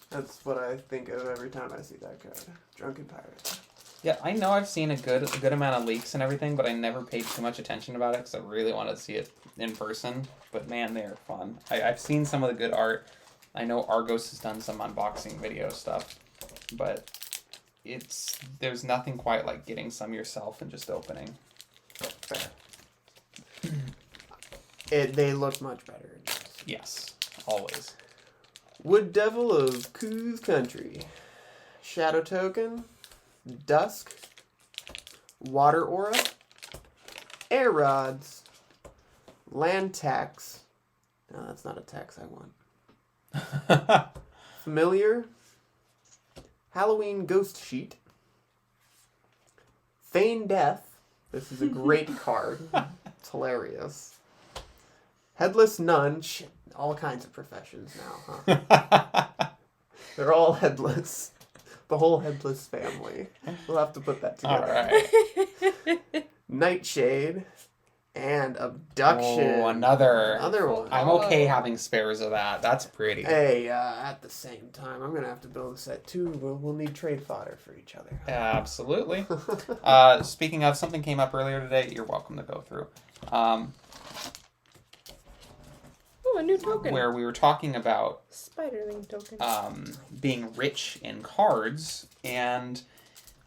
That's what I think of every time I see that card. Drunken pirate. Yeah, I know I've seen a good amount of leaks and everything, but I never paid too much attention about it because I really wanted to see it in person. But man, they are fun. I've seen some of the good art. I know Argos has done some unboxing video stuff, but there's nothing quite like getting some yourself and just opening. Fair. They look much better in this. Yes, always. Wood Devil of Koo's Country. Shadow Token. Dusk. Water Aura. Air Rods. Land Tax. No, that's not a tax I want. Familiar. Halloween Ghost Sheet. Feign Death. This is a great card. It's hilarious. Headless Nun. Shit, all kinds of professions now, huh? They're all headless. The whole headless family. We'll have to put that together. Alright. Nightshade. And Abduction. Oh, another one. I'm okay having spares of that. That's pretty. Hey, at the same time, I'm going to have to build a set too. We'll need trade fodder for each other. Absolutely. Speaking of, something came up earlier today. You're welcome to go through. Oh, a new token. Where we were talking about Spiderling token. being rich in cards and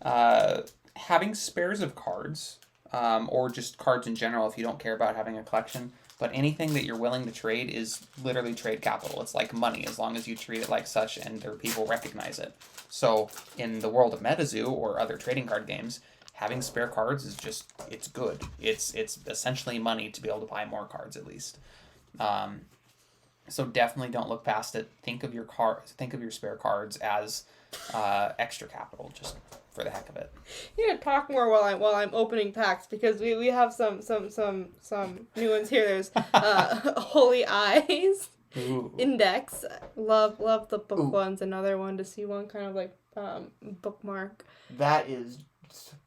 having spares of cards, or just cards in general if you don't care about having a collection. But anything that you're willing to trade is literally trade capital. It's like money as long as you treat it like such and their people recognize it. So in the world of MetaZoo or other trading card games, having spare cards is just, it's good. It's essentially money to be able to buy more cards at least. So definitely don't look past it. Think of your spare cards as extra capital, just for the heck of it. You need to talk more while I'm opening packs because we have some new ones here. There's Holy Eyes. Ooh. Index. Love the book Ooh. ones. Another one to see one kind of like bookmark. That is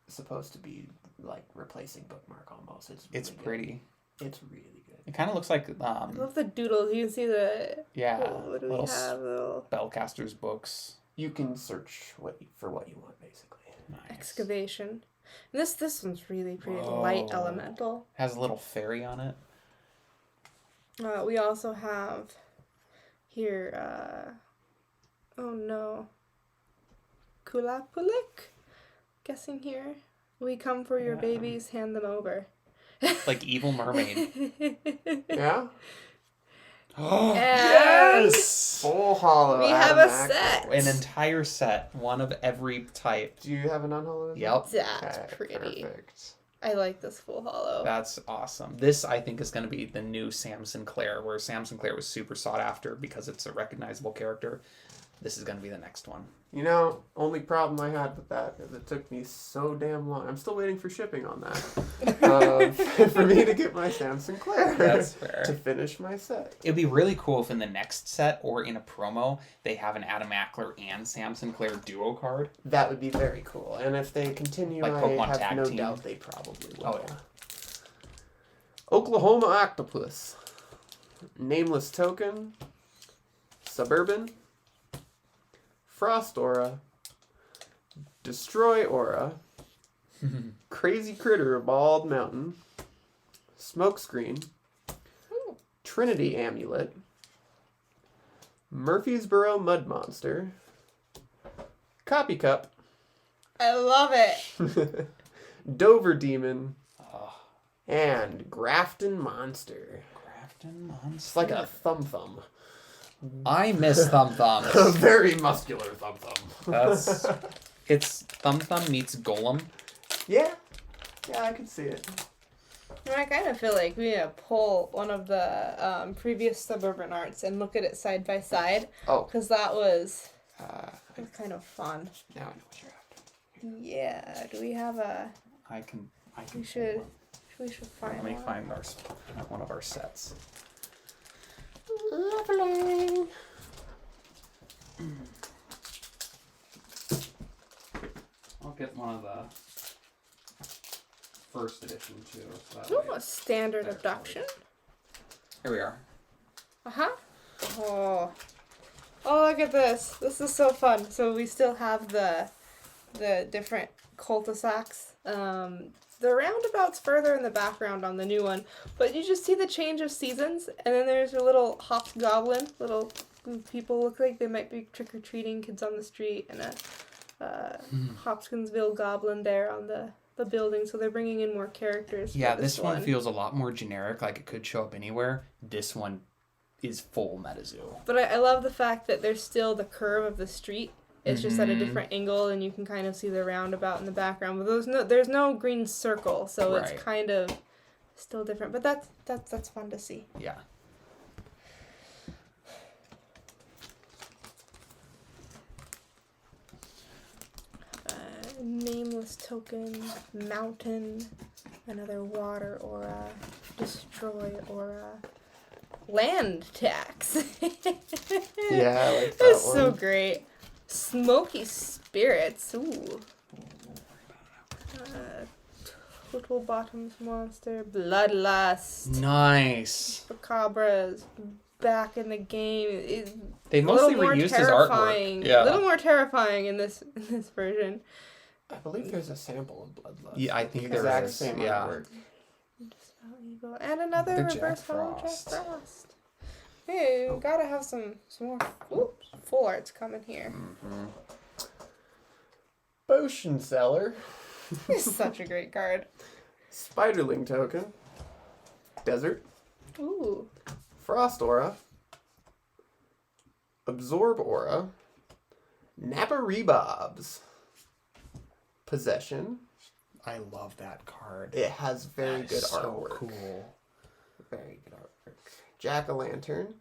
supposed to be like replacing bookmark almost. It's really good. Good. It's really good. It kind of looks like I love the doodles. You can see the what do we little have? Little spellcasters books. You can search for what you want basically. Nice. excavation. And this one's really pretty. Whoa. Light elemental. Has a little fairy on it. We also have here. Oh no. Kulapulik. Guessing here. We come for your babies. Hand them over. Like Evil Mermaid. Yeah. Oh, And Full hollow. we have a Adam set. Ackroyd. An entire set, one of every type. Do you have an unhollow? Yep. That's Okay, pretty. Perfect. I like this full hollow. That's awesome. This, I think, is going to be the new Sam Sinclair, where Sam Sinclair was super sought after because it's a recognizable character. This is going to be the next one. You know, only problem I had with that is it took me so damn long. I'm still waiting for shipping on that. For me to get my Sam Sinclair. That's fair. To finish my set. It'd be really cool if in the next set or in a promo, they have an Adam Ackler and Sam Sinclair duo card. That would be very cool. And if they continue, Like I Pokemon have Tag no Team. doubt they probably will. Oh, yeah. Oklahoma Octopus. Nameless Token. Suburban. Frost Aura. Destroy Aura. Crazy Critter of Bald Mountain. Smokescreen. Trinity Amulet. Murfreesboro Mud Monster. Copy Cup. I love it. Dover Demon. Oh, And Grafton Monster. Grafton Monster. It's like a thumb. I miss Thumb Thumbs. A very muscular thumb. It's Thumb Thumb meets Golem. Yeah, I can see it. I kind of feel like we need to pull one of the previous Suburban Arts and look at it side by side. Oh. Because that was kind of fun. Now I know what you're after. Yeah. Do we have a... I can. We should find Let me one. find one of our sets. Lovely. I'll get one of the first edition too. So that Ooh, way a standard they're abduction. Here we are. Uh-huh. Oh, look at this. This is so fun. So we still have the different cul-de-sacs. The roundabout's further in the background on the new one, but you just see the change of seasons, and then there's your little hobgoblin, little people look like they might be trick-or-treating, kids on the street, and a Hopkinsville goblin there on the building, so they're bringing in more characters. Yeah, for this one feels a lot more generic, like it could show up anywhere. This one is full MetaZoo. But I love the fact that there's still the curve of the street. It's just at a different angle, and you can kind of see the roundabout in the background. But there's no green circle, so Right. it's kind of still different. But that's fun to see. Yeah. Nameless token, mountain, another water aura, destroy aura, land tax. Yeah, I like that That's one. so great. Smoky spirits. Ooh. Total bottoms monster. Bloodlust. Nice. Chupacabras. Back in the game. They mostly reused his artwork. Yeah. A little more terrifying in this version. I believe there's a sample of Bloodlust. Yeah, I think there exact is. same Yeah. artwork. And another The reverse Jack hollow Jack Frost. Frost. Hey, we gotta have some more full arts coming here. Mm-hmm. Potion Seller. It's such a great card. Spiderling token. Desert. Ooh. Frost Aura. Absorb Aura. Nappa Rebobs. Possession. I love that card. It has very That good is so artwork. Cool. Very good artwork. Jack-o'-lantern.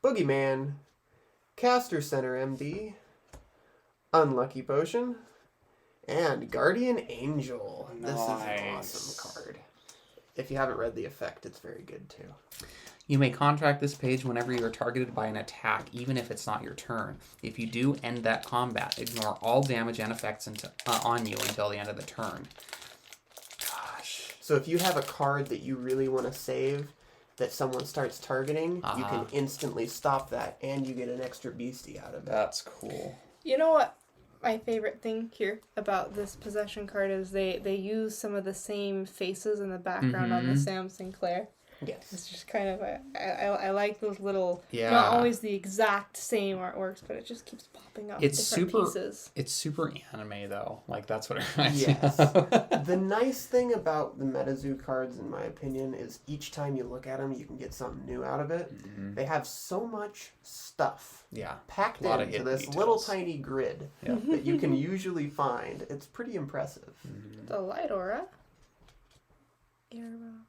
Boogeyman. Caster Center MD. Unlucky Potion. And Guardian Angel. This is an awesome card. If you haven't read the effect, it's very good too. You may contract this page whenever you are targeted by an attack, even if it's not your turn. If you do end that combat, ignore all damage and effects on you until the end of the turn. Gosh. So if you have a card that you really want to save that someone starts targeting, you can instantly stop that, and you get an extra beastie out of it. That's cool. You know what? My favorite thing here about this possession card is they use some of the same faces in the background on the Sam Sinclair. Yes. It's just kind of I like those little, Yeah. not always the exact same artworks, but it just keeps popping up. It's different super. pieces. It's super anime though. Like that's what it reminds Yes. me of. The nice thing about the MetaZoo cards, in my opinion, is each time you look at them, you can get something new out of it. They have so much stuff Yeah. packed A lot of into hidden this details. little tiny grid Yeah. that you can usually find. It's pretty impressive. The light aura. Earbuds.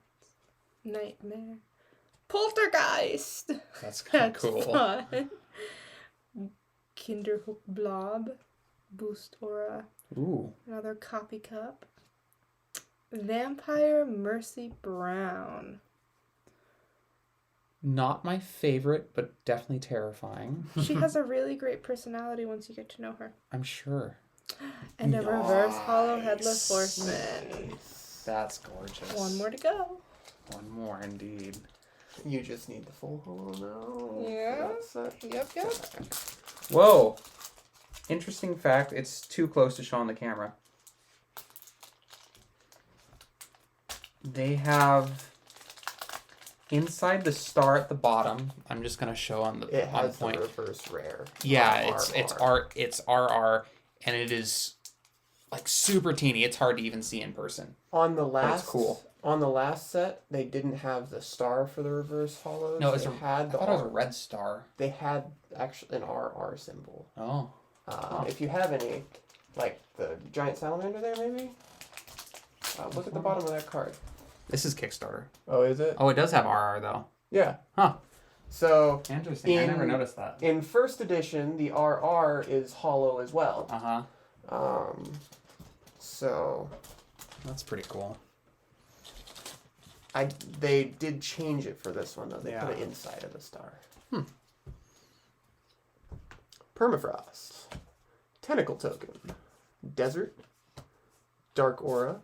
Nightmare. Poltergeist. That's kind That's of cool. fun. Kinderhook Blob. Boost aura. Ooh. Another copy cup. Vampire Mercy Brown. Not my favorite, but definitely terrifying. She has a really great personality once you get to know her. I'm sure. And a reverse hollow headless horseman. That's gorgeous. One more to go. One more, indeed. You just need the full hollow now. Yeah. That's it. Yep. Whoa. Interesting fact. It's too close to show on the camera. They have inside the star at the bottom. I'm just gonna show on the It on has the point. reverse rare. Yeah, it's RR. it's RR, and it is like super teeny. It's hard to even see in person. On the last cool. On the last set, they didn't have the star for the reverse hollows. No, I had thought it was a red star. They had actually an RR symbol. Oh. If you have any, like the giant salamander there, maybe. Look at the bottom of that card. This is Kickstarter. Oh, is it? Oh, it does have RR though. Yeah. Huh. So interesting. I never noticed that. In first edition, the RR is hollow as well. So that's pretty cool. They did change it for this one though. They put it inside of the star. Permafrost, Tentacle Token, Desert, Dark Aura,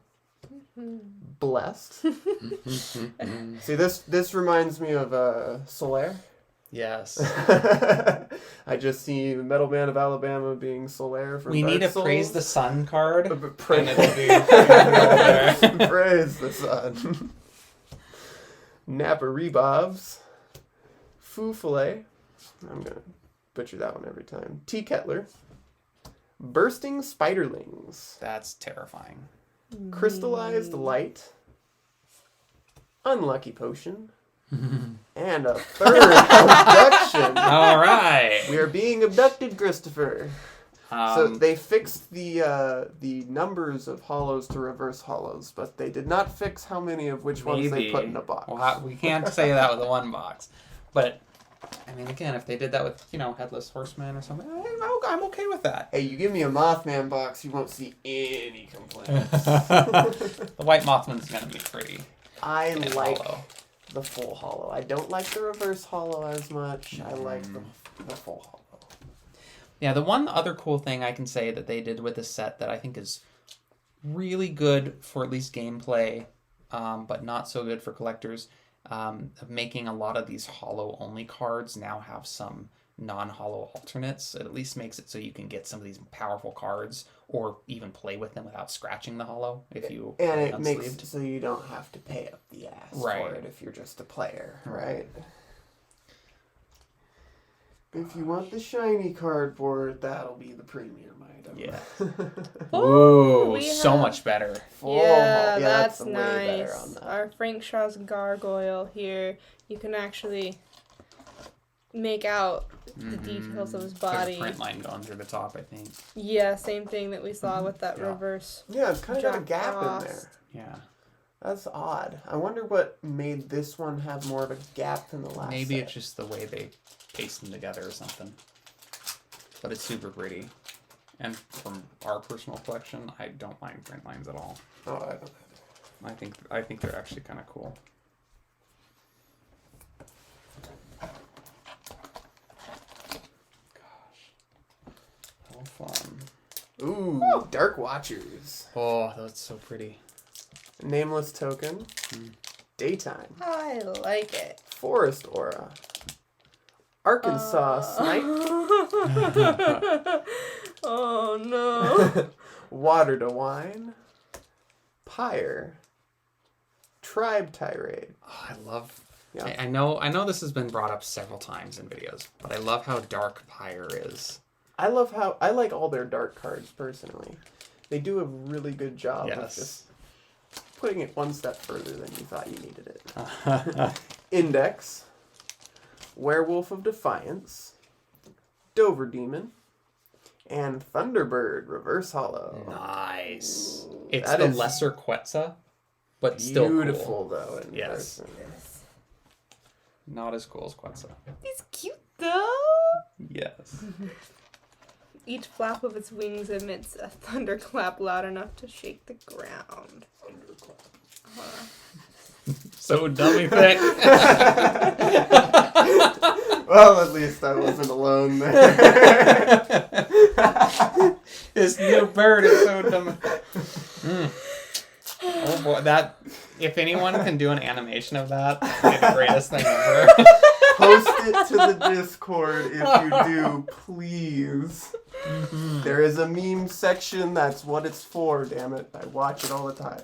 Blessed. See, this reminds me of Solaire. Yes. I just see Metal Man of Alabama being Solaire from We Dark need a Souls. Praise the Sun card. Praise the Sun. Napa Rebobs. Foo Filet. I'm going to butcher that one every time. Tea Kettler. Bursting Spiderlings. That's terrifying. Crystallized Light. Unlucky Potion. And a third abduction. All right. We are being abducted, Christopher. So they fixed the numbers of hollows to reverse hollows, but they did not fix how many of which ones they put in a box. Well, we can't say that with the one box. But, I mean, again, if they did that with, Headless Horseman or something, I'm okay with that. Hey, you give me a Mothman box, you won't see any complaints. The White Mothman's going to be pretty. I like the full hollow. I don't like the reverse hollow as much. I like the full hollow. Yeah, the one other cool thing I can say that they did with this set that I think is really good for at least gameplay, but not so good for collectors, of making a lot of these hollow-only cards now have some non-hollow alternates. It at least makes it so you can get some of these powerful cards or even play with them without scratching the hollow if you and it makes it so you don't have to pay up the ass for it if you're just a player, right? If you want the shiny cardboard, that'll be the premium item. Yeah. Ooh, so much better. Yeah, that's nice. Our Frank Shaw's gargoyle here. You can actually make out the details of his body. There's a print line going through the top, I think. Yeah, same thing that we saw with that reverse. Yeah, it's kind of got a gap in there. Yeah. That's odd. I wonder what made this one have more of a gap than the last Maybe set. it's just the way they paste them together or something. But it's super pretty. And from our personal collection, I don't mind print lines at all. Oh, I don't either. I think they're actually kind of cool. Gosh. How fun. Ooh, Dark Watchers. Oh, that's so pretty. Nameless Token. Daytime. I like it. Forest Aura. Arkansas Snipe. Oh no. Water to Wine. Pyre. Tribe Tirade. Oh, I love... Yeah. I know this has been brought up several times in videos, but I love how dark Pyre is. I like all their dark cards personally. They do a really good job of just putting it one step further than you thought you needed it. Index. Werewolf of Defiance. Dover Demon. And Thunderbird Reverse Hollow. Nice. It's the lesser Quetzal, but still beautiful though in person. Yes. Not as cool as Quetzal. He's cute though. Yes. Each flap of its wings emits a thunderclap loud enough to shake the ground. So dummy thick. Well, at least I wasn't alone there. This new bird is so dumb. Oh boy, that... If anyone can do an animation of that, it'd be the greatest thing ever. Post it to the Discord if you do, please. There is a meme section. That's what it's for, damn it. I watch it all the time.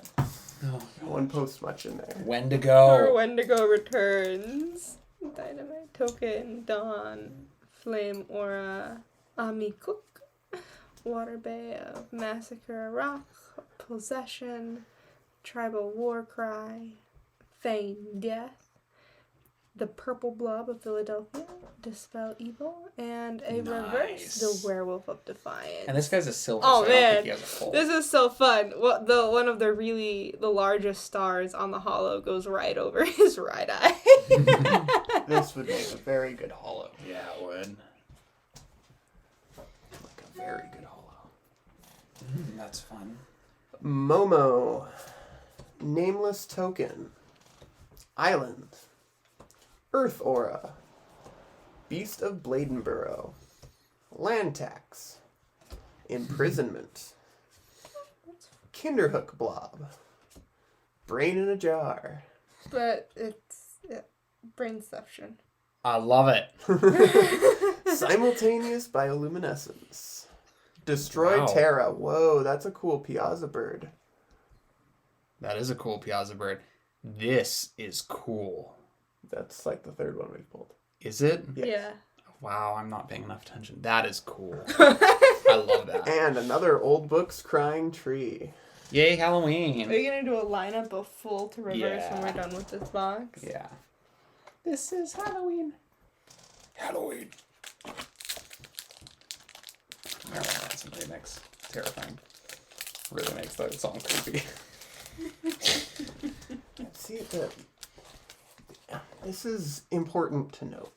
No one posts much in there. Wendigo. Or Wendigo returns. Dynamite Token, Dawn, Flame Aura, Ami Cook, Water Bay of Massacre Rock, Possession, Tribal War Cry, Feign Death, The Purple Blob of Philadelphia, Dispel Evil, and a reverse, The Werewolf of Defiance. And this guy's a silver, oh, so man. I don't think he has a full. This is so fun. One of the largest stars on the holo goes right over his right eye. This would make a very good holo. Yeah, it would. Like a very good holo. That's fun. Momo. Nameless Token. Island. Earth Aura. Beast of Bladenborough. Land Tax. Imprisonment. Kinderhook Blob. Brain in a Jar. But it's brainception. I love it. Simultaneous Bioluminescence. Destroy Terra. Whoa, that's a cool Piazza bird. That is a cool Piazza bird. This is cool. That's like the third one we've pulled. Is it? Yes. Yeah. Wow, I'm not paying enough attention. That is cool. I love that. And another Old Books Crying Tree. Yay, Halloween. Are you going to do a lineup of full to reverse when we're Yeah. done with this box? Yeah. This is Halloween. Halloween. That's a remix. Terrifying. Really makes that song creepy. See, this is important to note.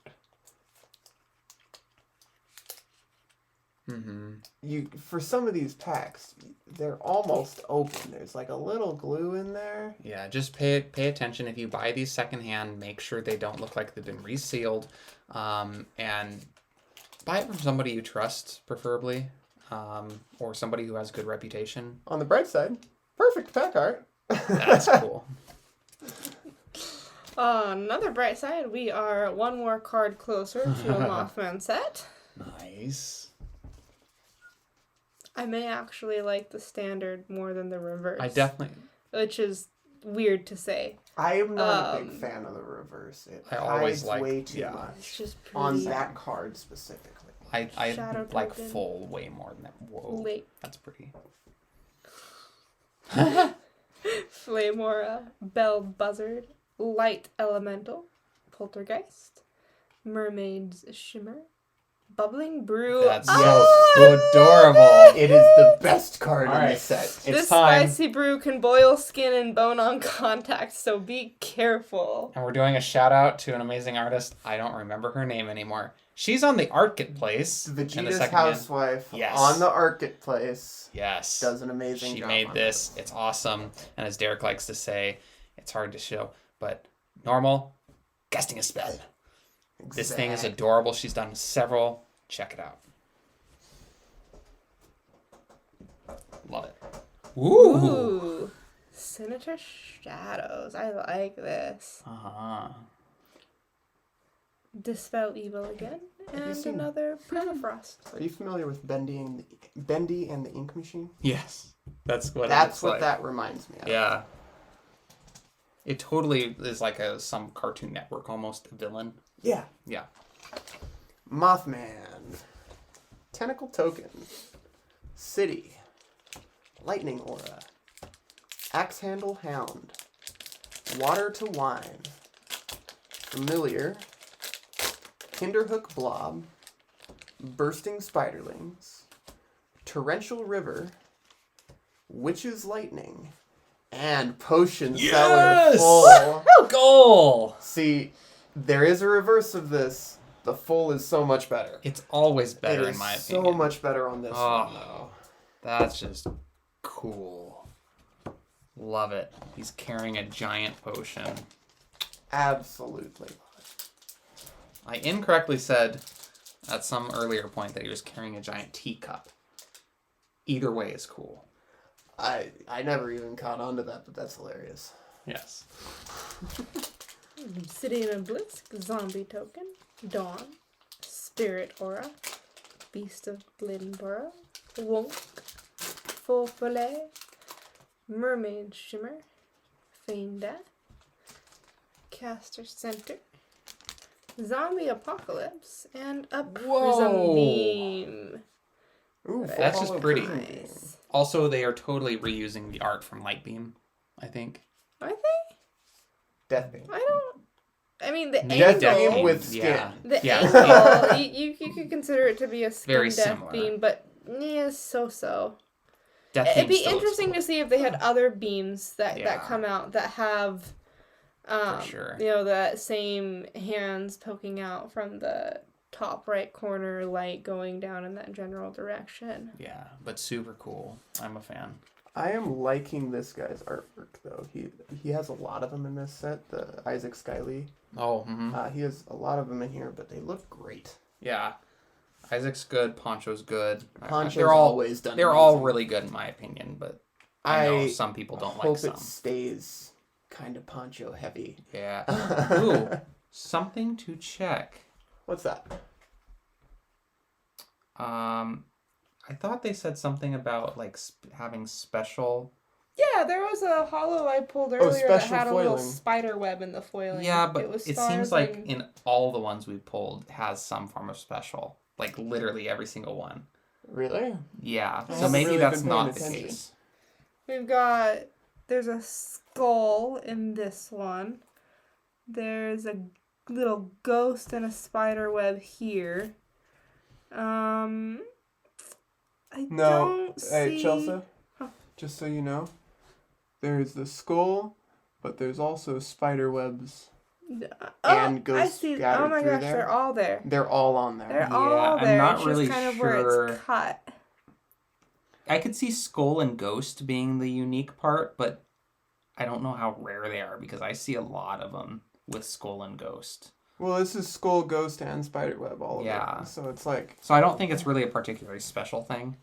Mm-hmm. For some of these packs, they're almost open. There's like a little glue in there. Yeah, just pay attention. If you buy these secondhand, make sure they don't look like they've been resealed. And buy it from somebody you trust, preferably. Or somebody who has good reputation. On the bright side, perfect pack art. That's cool. Another bright side, we are one more card closer to a Mothman set. Nice. I may actually like the standard more than the reverse. I definitely... Which is weird to say. I am not a big fan of the reverse. It I always hides like... way too yeah. much. It's just pretty. On that card specifically. I Shadow like token. full way more than that. Whoa. Wait. That's pretty. Flamora, Bell Buzzard, Light Elemental, Poltergeist, Mermaid's Shimmer, Bubbling Brew. That's so adorable. It is the best card in Alright. the set. It's This time. spicy brew can boil skin and bone on contact, so be careful. And we're doing a shout out to an amazing artist. I don't remember her name anymore. She's on the Marketplace. in the Vegeta's secondhand. Housewife Yes. on the Marketplace Yes. does an amazing She job. made on this. It's awesome. And as Derek likes to say, it's hard to show, but normal, casting a spell. it. This thing is Exact. adorable. She's done several. Check it out. Love it. Ooh. Sinister Shadows. I like this. Uh-huh. Dispel Evil again. you And seen- another Permafrost. Are you familiar with Bendy and the Ink Machine? Yes. That's what That's it's what like. that reminds me of. Yeah. It totally is like some Cartoon Network almost villain. Yeah. Yeah. Mothman. Tentacle Token. City. Lightning Aura. Axe Handle Hound. Water to Wine. Familiar. Kinderhook Blob. Bursting Spiderlings. Torrential River. Witch's Lightning. And Potion Cellar Full. Goal! See, there is a reverse of this. The full is so much better. It's always better It is in my so opinion. much better on this one, though. That's just cool. Love it. He's carrying a giant potion. Absolutely. I incorrectly said at some earlier point that he was carrying a giant teacup. Either way is cool. I never even caught on to that, but that's hilarious. Yes. City in a Blisk, Zombie Token, Dawn, Spirit Aura, Beast of Bladenborough, Wonk, Full Fillet, Mermaid Shimmer, Feign Death, Caster Center, Zombie Apocalypse, and a Prism Beam. Ooh, That's Full just Hollow pretty. Prism Beam. Nice. Also, they are totally reusing the art from Lightbeam. I think. Are they? Death Beam. I mean, the Maybe Death angle. Beam with skin. Yeah. The Yeah. angle, you could consider it to be a skin Very death similar. beam, but yeah, so. Death It'd Beam be still looks interesting cool. to see if they had other beams that Yeah. come out that have, For sure. that same hands poking out from the top right corner, light going down in that general direction. Yeah, but super cool. I'm a fan. I am liking this guy's artwork, though. He has a lot of them in this set, the Isaac Skyley. Oh, mm-hmm. He has a lot of them in here, but they look great. Yeah. Isaac's good. Poncho's good. Poncho's they're all always done They're all amazing. really good in my opinion, but I know some people don't like some. Hope it stays kind of Poncho heavy. Yeah. Ooh, something to check. What's that? I thought they said something about like having special. Yeah, there was a hollow I pulled earlier that special had a little foiling. spider web in the foiling. Yeah, but it stars seems like and- in all the ones we pulled has some form of special. Like literally every single one. Really? Yeah. I so haven't maybe really that's been paying not the attention. case. There's a skull in this one. There's a little ghost and a spider web here. I don't see... Hey, Chelsea, Huh. just so you know, there's the skull, but there's also spider webs. And I ghosts see. scattered Oh my through gosh, there. they're all there. They're all on there. They're Yeah, all I'm there. not It's really just kind of where sure. it's cut. I could see Skull and Ghost being the unique part, but I don't know how rare they are because I see a lot of them with Skull and Ghost. Well, this is skull, ghost, and spider web, all of Yeah. it. So it's like... So I don't think it's really a particularly special thing.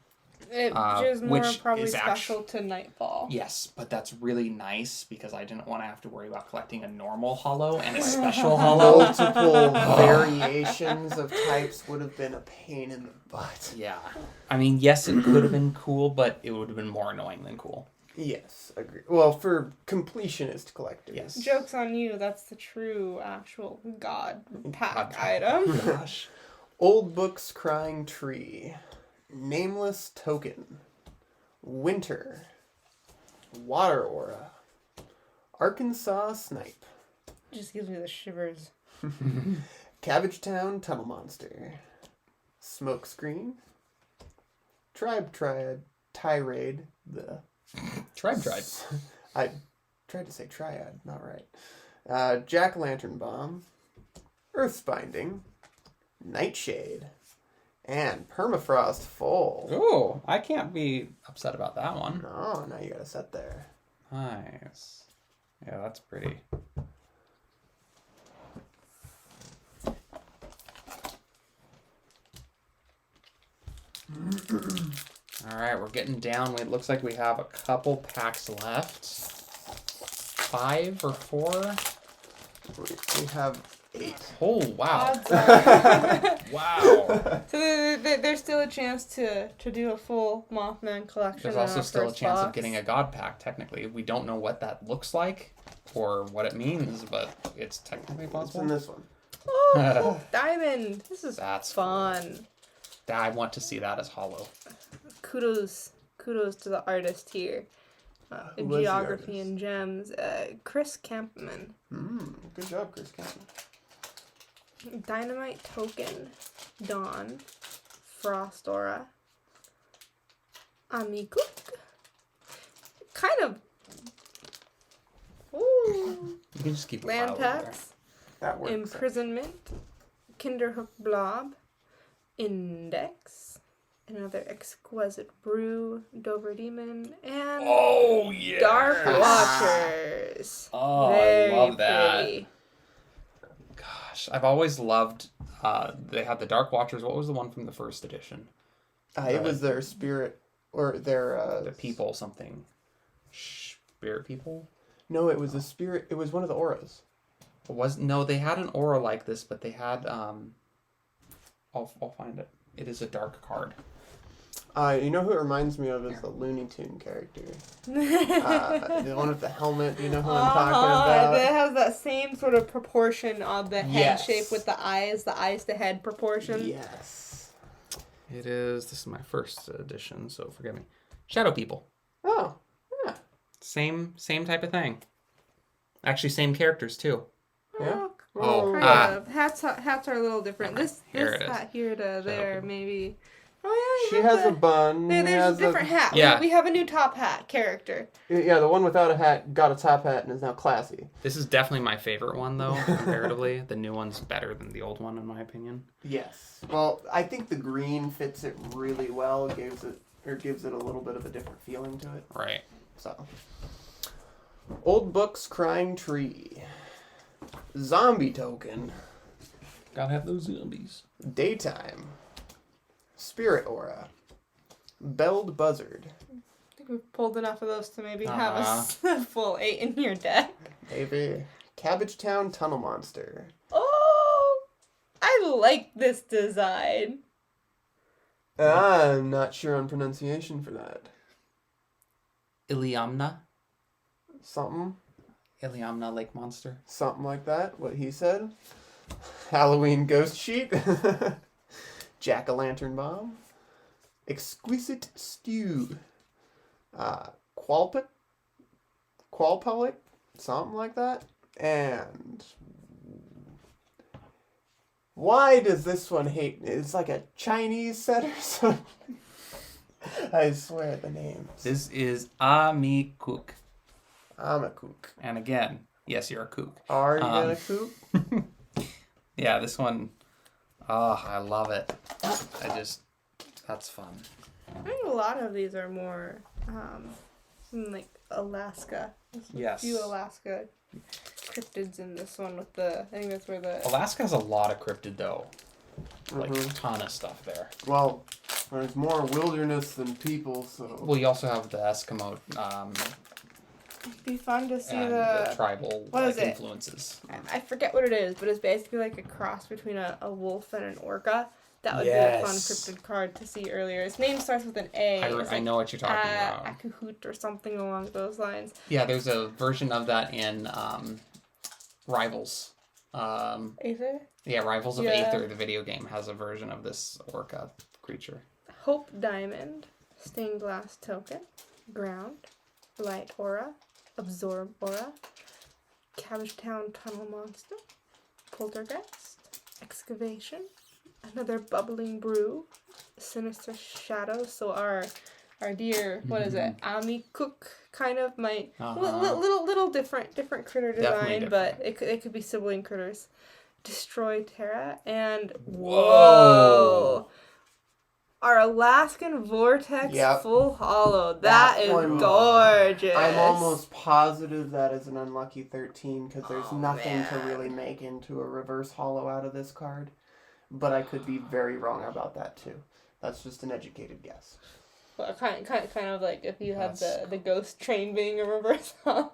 It's just more which probably is special to Nightfall. Yes, but that's really nice because I didn't want to have to worry about collecting a normal hollow and a special hollow. Multiple variations of types would have been a pain in the butt. Yeah. I mean, yes, it could have been cool, but it would have been more annoying than cool. Yes, agree. Well, for completionist collectors. Yes. Joke's on you. That's the true, actual God pack God. item. Gosh. Old Books Crying Tree. Nameless Token. Winter. Water Aura. Arkansas Snipe. Just gives me the shivers. Cabbage Town Tunnel Monster. Smokescreen. Tribe Triad. Tirade. The... Tribe. I tried to say triad, not right. Jack-o'-lantern Bomb. Earthbinding. Nightshade. And Permafrost Full. Oh, I can't be upset about that one. Oh, now you got a set there. Nice. Yeah, that's pretty. All right, we're getting down. It looks like we have a couple packs left. 5 or 4? We have 8. Oh, wow. Odds are. Wow. So there's still a chance to do a full Mothman collection. There's in also our still a first chance of box. getting a God Pack, technically. We don't know what that looks like or what it means, but it's technically What's in possible. this one? Oh, diamond! This is That's fun. I want to see that as hollow. Kudos to the artist here. Who was the Geography artist? and Gems. Chris Campman. Good job, Chris Campbell. Dynamite Token. Dawn. Frost Aura. Amikuk. Kind of. Ooh. You can just keep Land over there. tax. That works. Imprisonment. Kinderhook Blob. Index. Another Exquisite Brew. Dover Demon. And Oh, yeah. Dark Watchers. Oh, Very I love that. pretty. Gosh, I've always loved. They had the Dark Watchers. What was the one from the first edition? It was their spirit, or their... The people something. Spirit people? No, it was a spirit. It was one of the auras. No, they had an aura like this, but they had I'll find it. It is a dark card. You know who it reminds me of is the Looney Tune character. The one with the helmet. You know who I'm talking about? It has that same sort of proportion of the head Yes. shape with the eyes to head proportion. Yes. This is my first edition, so forgive me. Shadow People. Oh, yeah. Same type of thing. Actually, same characters too. Yeah. Kind of. Hats are a little different. This hat here to there maybe. Oh yeah. She has a bun. There's a different hat. Yeah. We have a new top hat character. Yeah, the one without a hat got a top hat and is now classy. This is definitely my favorite one, though, comparatively. The new one's better than the old one, in my opinion. Yes. Well, I think the green fits it really well. Gives it a little bit of a different feeling to it. Right. So, Old Book's Crying Tree. Zombie token. Gotta have those zombies. Daytime. Spirit aura. Belled buzzard. I think we've pulled enough of those to maybe have a full 8 in your deck. Maybe. Cabbage Town Tunnel Monster. Oh, I like this design. I'm not sure on pronunciation for that. Iliamna? Something Lake Monster. Something like that, what he said. Halloween Ghost Sheet. Jack-o'-lantern Bomb. Exquisite Stew. Qualpit? Something like that. And why does this one hate me? It's like a Chinese set or something. I swear the names. This is Ami Cook. I'm a kook. And again, yes, you're a kook. Are you gonna kook? Yeah, this one, I love it. That's fun. I think a lot of these are more like Alaska. Yes. A few Alaska cryptids in this one with I think that's where the... Alaska has a lot of cryptid, though. Like, Mhm. a ton of stuff there. Well, there's more wilderness than people, so... Well, you also have the Eskimo It'd be fun to see and the tribal what is it? influences. I forget what it is, but it's basically like a cross between a wolf and an orca. That would be a fun cryptid card to see earlier. Its name starts with an A. I know what you're talking about. Akahoot or something along those lines. Yeah, there's a version of that in Rivals. Aether? Yeah, Rivals of Aether, the video game, has a version of this orca creature. Hope Diamond, Stained Glass Token, Ground, Light Aura, Absorb Aura, Cabbage Town Tunnel Monster, Poltergeist, Excavation, another Bubbling Brew, Sinister Shadow. So our dear, what is it, Ami Cook kind of might little different critter design, but it could be sibling critters. Destroy Terra and whoa. Our Alaskan Vortex Full Hollow. That is gorgeous. I'm almost positive that is an unlucky 13 because there's nothing to really make into a reverse hollow out of this card. But I could be very wrong about that too. That's just an educated guess. Well, kind of like if you had the ghost train being a reverse hollow.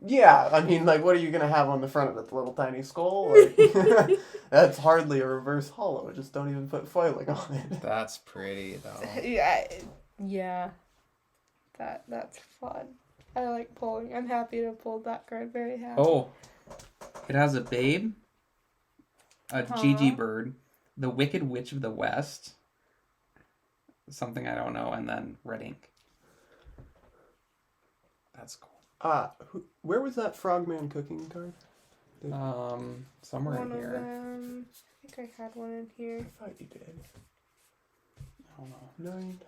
Yeah, I mean, like, what are you going to have on the front of it? The little tiny skull? Like, that's hardly a reverse hollow. Just don't even put foiling on it. That's pretty, though. Yeah. That's fun. I like pulling. I'm happy to have pulled that card. Very happy. Oh, it has a babe, a Gigi bird, the Wicked Witch of the West, something I don't know, and then red ink. That's cool. Where was that Frogman cooking card? Somewhere one in here. Of them, I think I had one in here. I thought you did. I don't know. No, you don't.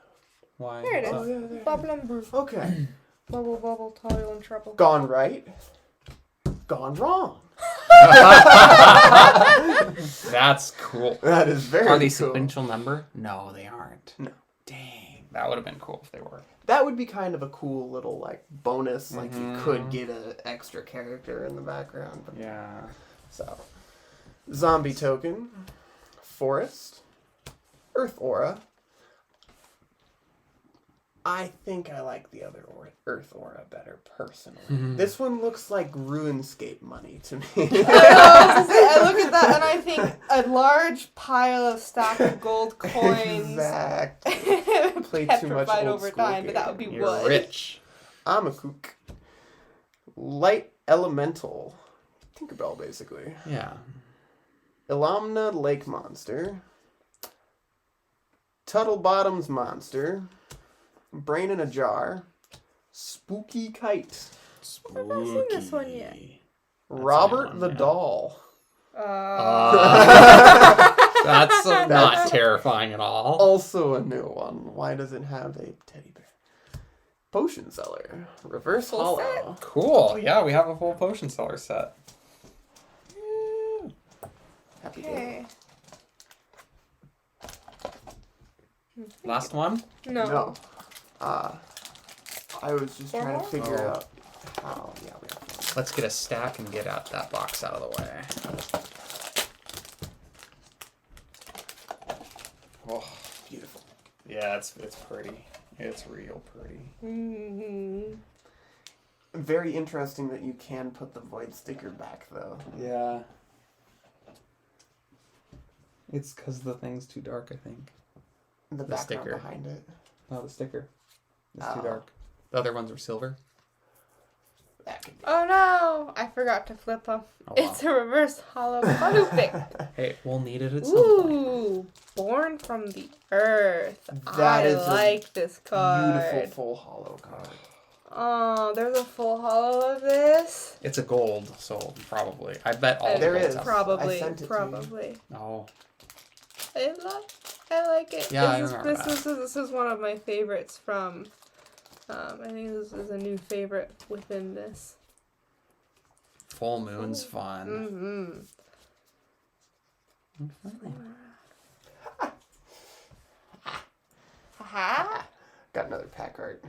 Why? There it is. Oh, yeah, there. Bubble and brew. Okay. Bubble, toil and trouble. Gone right. Gone wrong. That's cool. That is very cool. Are they sequential number? No, they aren't. No. Dang. That would have been cool if they were. That would be kind of a cool little, like, bonus. Like, you could get an extra character in the background. But... Yeah. So, zombie token, forest, earth aura. I think I like the other earth aura better, personally. This one looks like RuneScape money to me. I look at that and I think a large pile of stack of gold coins. Exactly. Play too much petrified old over school time, but that would be You're wood. rich. I'm a kook. Light elemental. Tinkerbell, basically. Yeah. Illamna Lake Monster. Tuttle Bottoms Monster. Brain in a Jar. Spooky Kite. I've never seen this one yet. Robert one, the yeah. Doll. That's not terrifying at all. Also a new one. Why does it have a teddy bear? Potion Seller. Reverse Full set? Hollow. Cool. Yeah, we have a full potion seller set. Happy day. Okay. Last one? No. I was just trying to figure out how. Yeah, we have one. Let's get a stack and get out that box out of the way. Oh, beautiful. Yeah, it's pretty. It's real pretty. Mm-hmm. Very interesting that you can put the void sticker back, though. Yeah. It's because the thing's too dark, I think. The The background sticker. behind it. No, the sticker. It's too Oh. dark. The other ones were silver. That could be. Oh no! I forgot to flip them. Oh, wow. It's a reverse hollow Butterpick. Hey, we'll need it at some point. Ooh, born from the earth. That I is a like this card. Beautiful full hollow card. Oh, there's a full hollow of this. It's a gold, so probably. I bet all There the golds is. have- Probably, I sent it to you. probably. Oh. I like it. Yeah, I this, remember this is one of my favorites from. I think this is a new favorite within this. Full moon's fun. Mm-hmm. Haha. Got another pack art.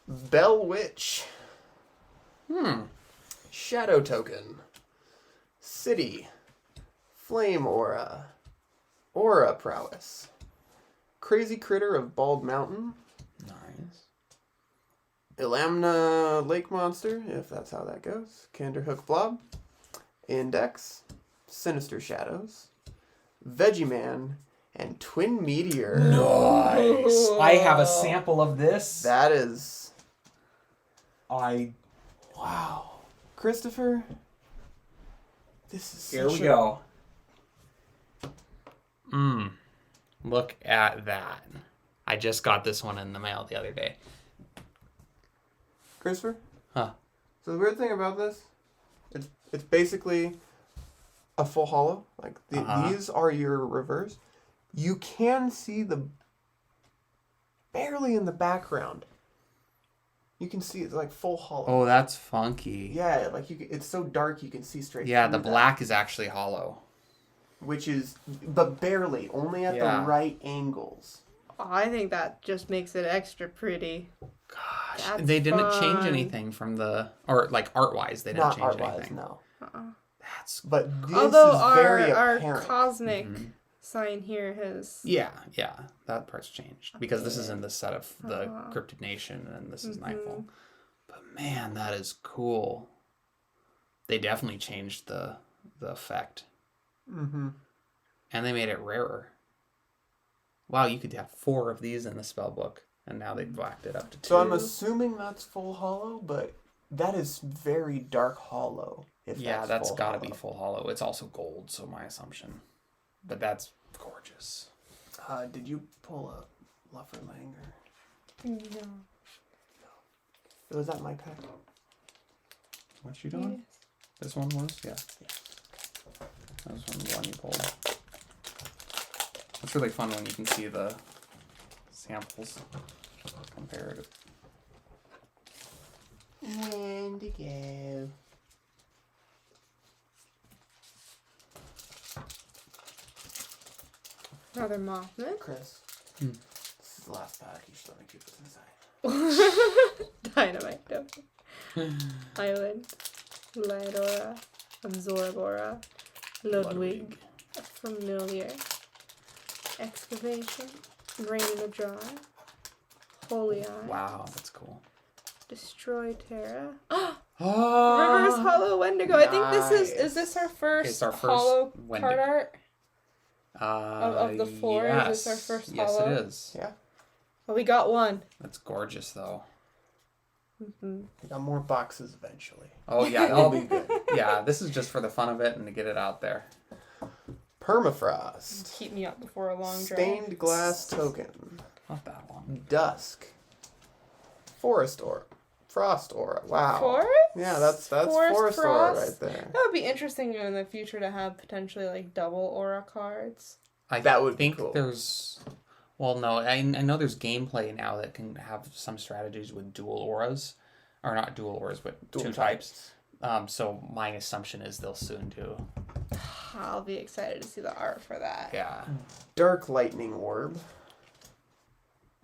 Bell Witch. Shadow Token. City. Flame Aura. Aura Prowess. Crazy Critter of Bald Mountain. Nice. Ilamna Lake Monster, if that's how that goes. Canderhook Blob. Index. Sinister Shadows. Veggieman. And Twin Meteor. Nice. I have a sample of this. That is... Wow. Christopher, this is Here we go. Look at that. I just got this one in the mail the other day. Christopher? Huh. So the weird thing about this, it's basically a full hollow. Like these are your reverse. You can see the barely in the background. You can see it's like full hollow. Oh, that's funky. Yeah, like it's so dark you can see straight. Yeah, through the that, black is actually hollow. which is, but barely, only at Yeah. the right angles. I think that just makes it extra pretty. Gosh, That's they didn't change fun. anything from the, or like art-wise, they didn't Not change art-wise, anything. no. That's But this Although is very our apparent. cosmic sign here has. yeah, that part's changed because this is in the set of the Cryptid Nation and this is Nightfall. But man, that is cool. They definitely changed the effect. Mm-hmm. And they made it rarer. Wow, you could have 4 of these in the spell book, and now they've whacked it up to 2. So I'm assuming that's full hollow, but that is very dark hollow. If Yeah, that's full got to be hollow. full hollow. It's also gold, so my assumption. But that's gorgeous. Did you pull a Lufferlang or No. was that my pack? What you doing? This one was? Yeah. That was the one you pulled. It's really fun when you can see the samples comparative. Wendigo. Another Mothman. Chris. This is the last pack. You should let me keep this inside. Dynamite. Island. Lidora. Absorbora. Ludwig. Familiar. Excavation. Rain in the Jar. Holy Eye. Wow, that's cool. Destroy Terra. Oh, Reverse Hollow Wendigo. I think this is this our first, It's our first hollow Wendigo. card art? Of the 4? Yes. Is this our first Yes, hollow? it is. Yeah. Well, we got one. That's gorgeous, though. I got more boxes eventually. Oh, yeah, that'll be good. Yeah, this is just for the fun of it and to get it out there. Permafrost. Keep me up before a long drive. Stained Glass Token. Not that long. Dusk. Frost Aura. Wow. Forest? Yeah, that's Forest Forest Aura Frost? right there. That would be interesting in the future to have potentially like double aura cards. That would be think cool. there's... Well, no, I know there's gameplay now that can have some strategies with dual auras. Or not dual auras, but Dual two types. So my assumption is they'll soon do. I'll be excited to see the art for that. Yeah. Dark Lightning Orb.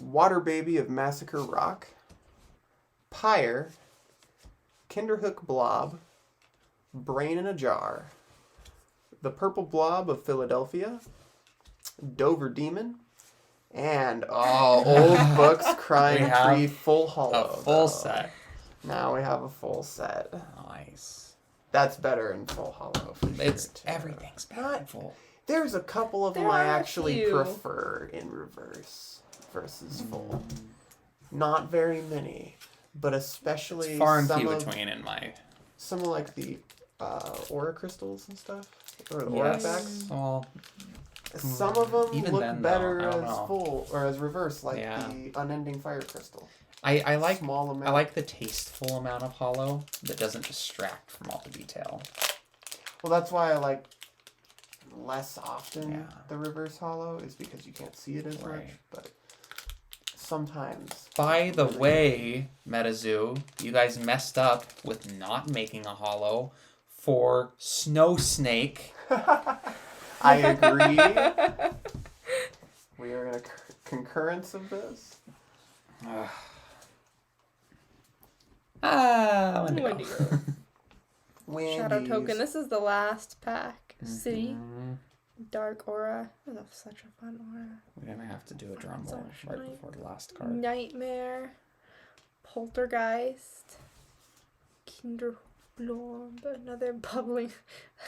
Water Baby of Massacre Rock. Pyre. Kinderhook Blob. Brain in a Jar. The Purple Blob of Philadelphia. Dover Demon. And, Old Books Crying Tree Full Hollow. A full set. Now we have a full set. Nice. That's better in Full Hollow. For sure, too. Everything's painful. There's a couple of them There I are a actually few. prefer in reverse versus full. Not very many, but especially It's far and some few of, between in my... some of like the aura crystals and stuff, or the aura packs. Well, Some of them even look then, though, better I as don't know. full or as reverse, like Yeah. the Unending Fire Crystal. I like Small amount. I like the tasteful amount of hollow that doesn't distract from all the detail. Well, that's why I like less often Yeah. the reverse hollow, is because you can't see it as much. Right. But sometimes. By the way, MetaZoo, you guys messed up with not making a hollow for Snow Snake. I agree. We are in a concurrence of this. Wendigo. Shadow Wendy's. Token. This is the last pack. City. Dark Aura. Oh, that's such a fun aura. We're gonna have to do a drum roll Such right nice. before the last card. Nightmare. Poltergeist. Kinderblom. Another bubbling.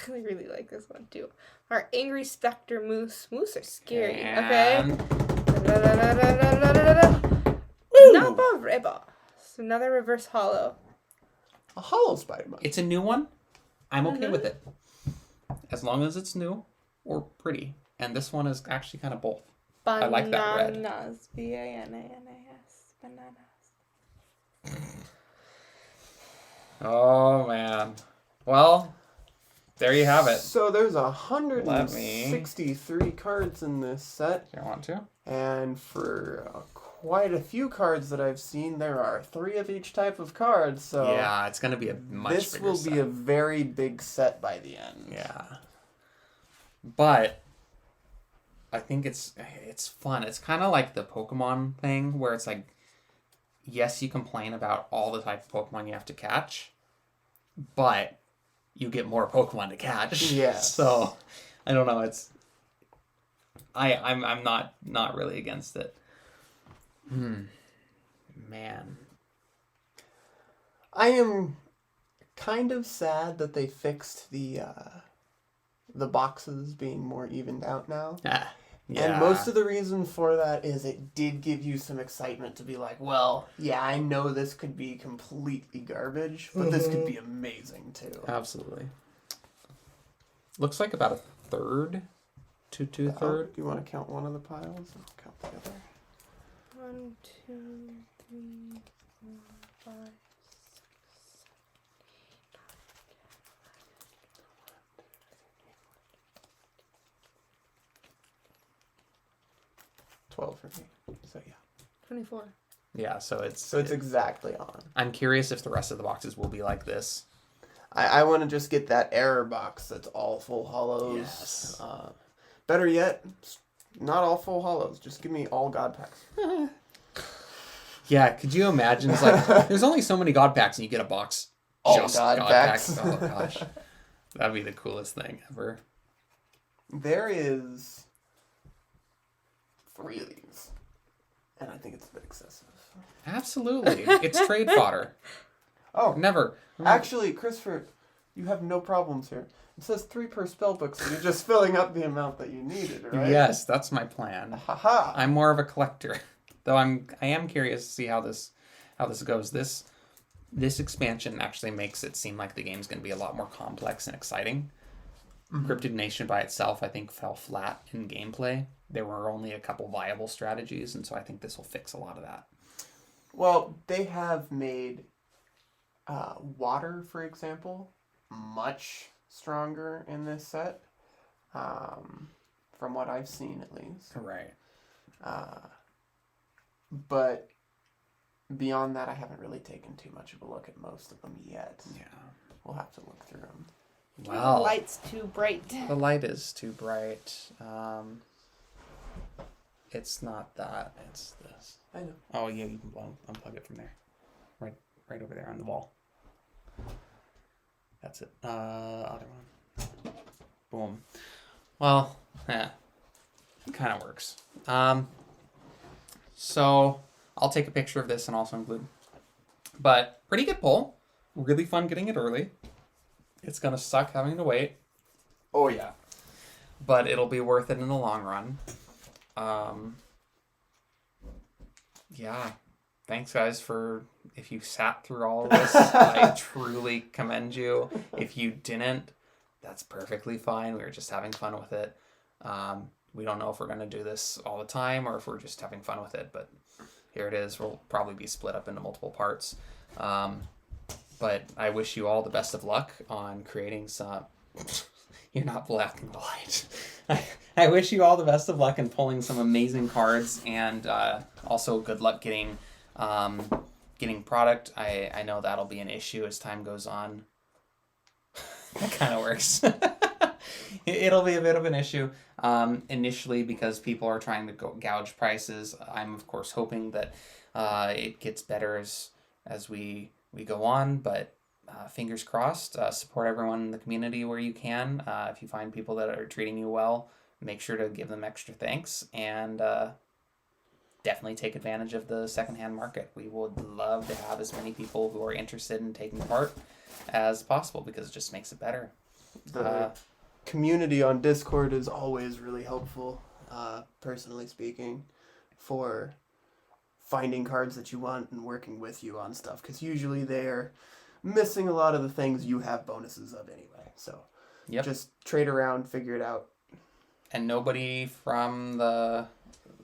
I really like this one too. Our Angry Spectre Moose. Moose are scary. Okay. And Napa Reba. So another reverse hollow. A hollow spider monkey. it's a new one. I'm okay with it. As long as it's new or pretty. And this one is actually kind of both. I like that red. Bananas. B-A-N-A-N-A-S. Bananas. Oh, man. Well, there you have it. So there's Let 163 cards in this set, If you want to. and for quite a few cards that I've seen, there are 3 of each type of card. So Yeah, it's going to be a much this bigger will set. be a very big set by the end. Yeah. But I think it's fun. It's kind of like the Pokemon thing where it's like, yes, you complain about all the type of Pokemon you have to catch, but you get more Pokemon to catch. Yes. So I don't know. I'm not really against it. Man. I am kind of sad that they fixed the boxes being more evened out now. Yeah. And most of the reason for that is it did give you some excitement to be like, well, yeah, I know this could be completely garbage, but this could be amazing too. Absolutely. Looks like about a third to two-third. Do you want to count one of the piles? I'll count the other. 1, 2, 3, 4, 5, 12 for me. So yeah. 24. Yeah, so it's exactly on. I'm curious if the rest of the boxes will be like this. I want to just get that error box that's all full hollows. Yes. Better yet, not all full hollows. Just give me all god packs. Yeah, could you imagine? It's like, there's only so many god packs and you get a box. All just god packs. Oh, gosh. That'd be the coolest thing ever. There is 3 of these. And I think it's a bit excessive. Absolutely. It's trade fodder. Oh, Never. actually, Christopher, you have no problems here. It says 3 per spell book, so you're just filling up the amount that you needed, right? Yes, that's my plan. Haha. I'm more of a collector. Though I am curious to see how this goes. This expansion actually makes it seem like the game's going to be a lot more complex and exciting. Cryptid Nation by itself, I think, fell flat in gameplay. There were only a couple viable strategies, and so I think this will fix a lot of that. Well, they have made water, for example, much stronger in this set, from what I've seen at least. Right. But beyond that, I haven't really taken too much of a look at most of them yet. Yeah. We'll have to look through them. Well, the light's too bright. the light is too bright. It's not that. It's this. I know. Oh yeah, you can unplug it from there. Right over there on the wall. That's it. Other one. Boom. Well, yeah. It kind of works. So I'll take a picture of this and also include. But pretty good pull. Really fun getting it early. It's gonna suck having to wait. Oh yeah. But it'll be worth it in the long run. Yeah. Thanks, guys, for if you sat through all of this. I truly commend you. If you didn't, that's perfectly fine. We were just having fun with it. We don't know if we're going to do this all the time or if we're just having fun with it, but here it is. We'll probably be split up into multiple parts. But I wish you all the best of luck on creating some... You're not blocking the light. I wish you all the best of luck in pulling some amazing cards, and also good luck getting product. I know that'll be an issue as time goes on. That kind of works. It'll be a bit of an issue initially because people are trying to gouge prices. I'm of course hoping that it gets better as we go on, but fingers crossed. Support everyone in the community where you can. If you find people that are treating you well, make sure to give them extra thanks, and definitely take advantage of the secondhand market. We would love to have as many people who are interested in taking part as possible because it just makes it better. The community on Discord is always really helpful, personally speaking, for finding cards that you want and working with you on stuff, because usually they're missing a lot of the things you have bonuses of anyway. So just trade around, figure it out. And nobody from the...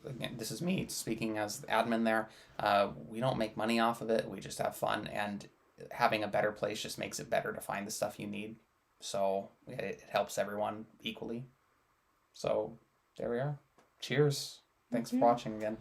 Again, this is me speaking as the admin there. We don't make money off of it. We just have fun, and having a better place just makes it better to find the stuff you need. So it helps everyone equally. So there we are. Cheers. Thanks for watching again.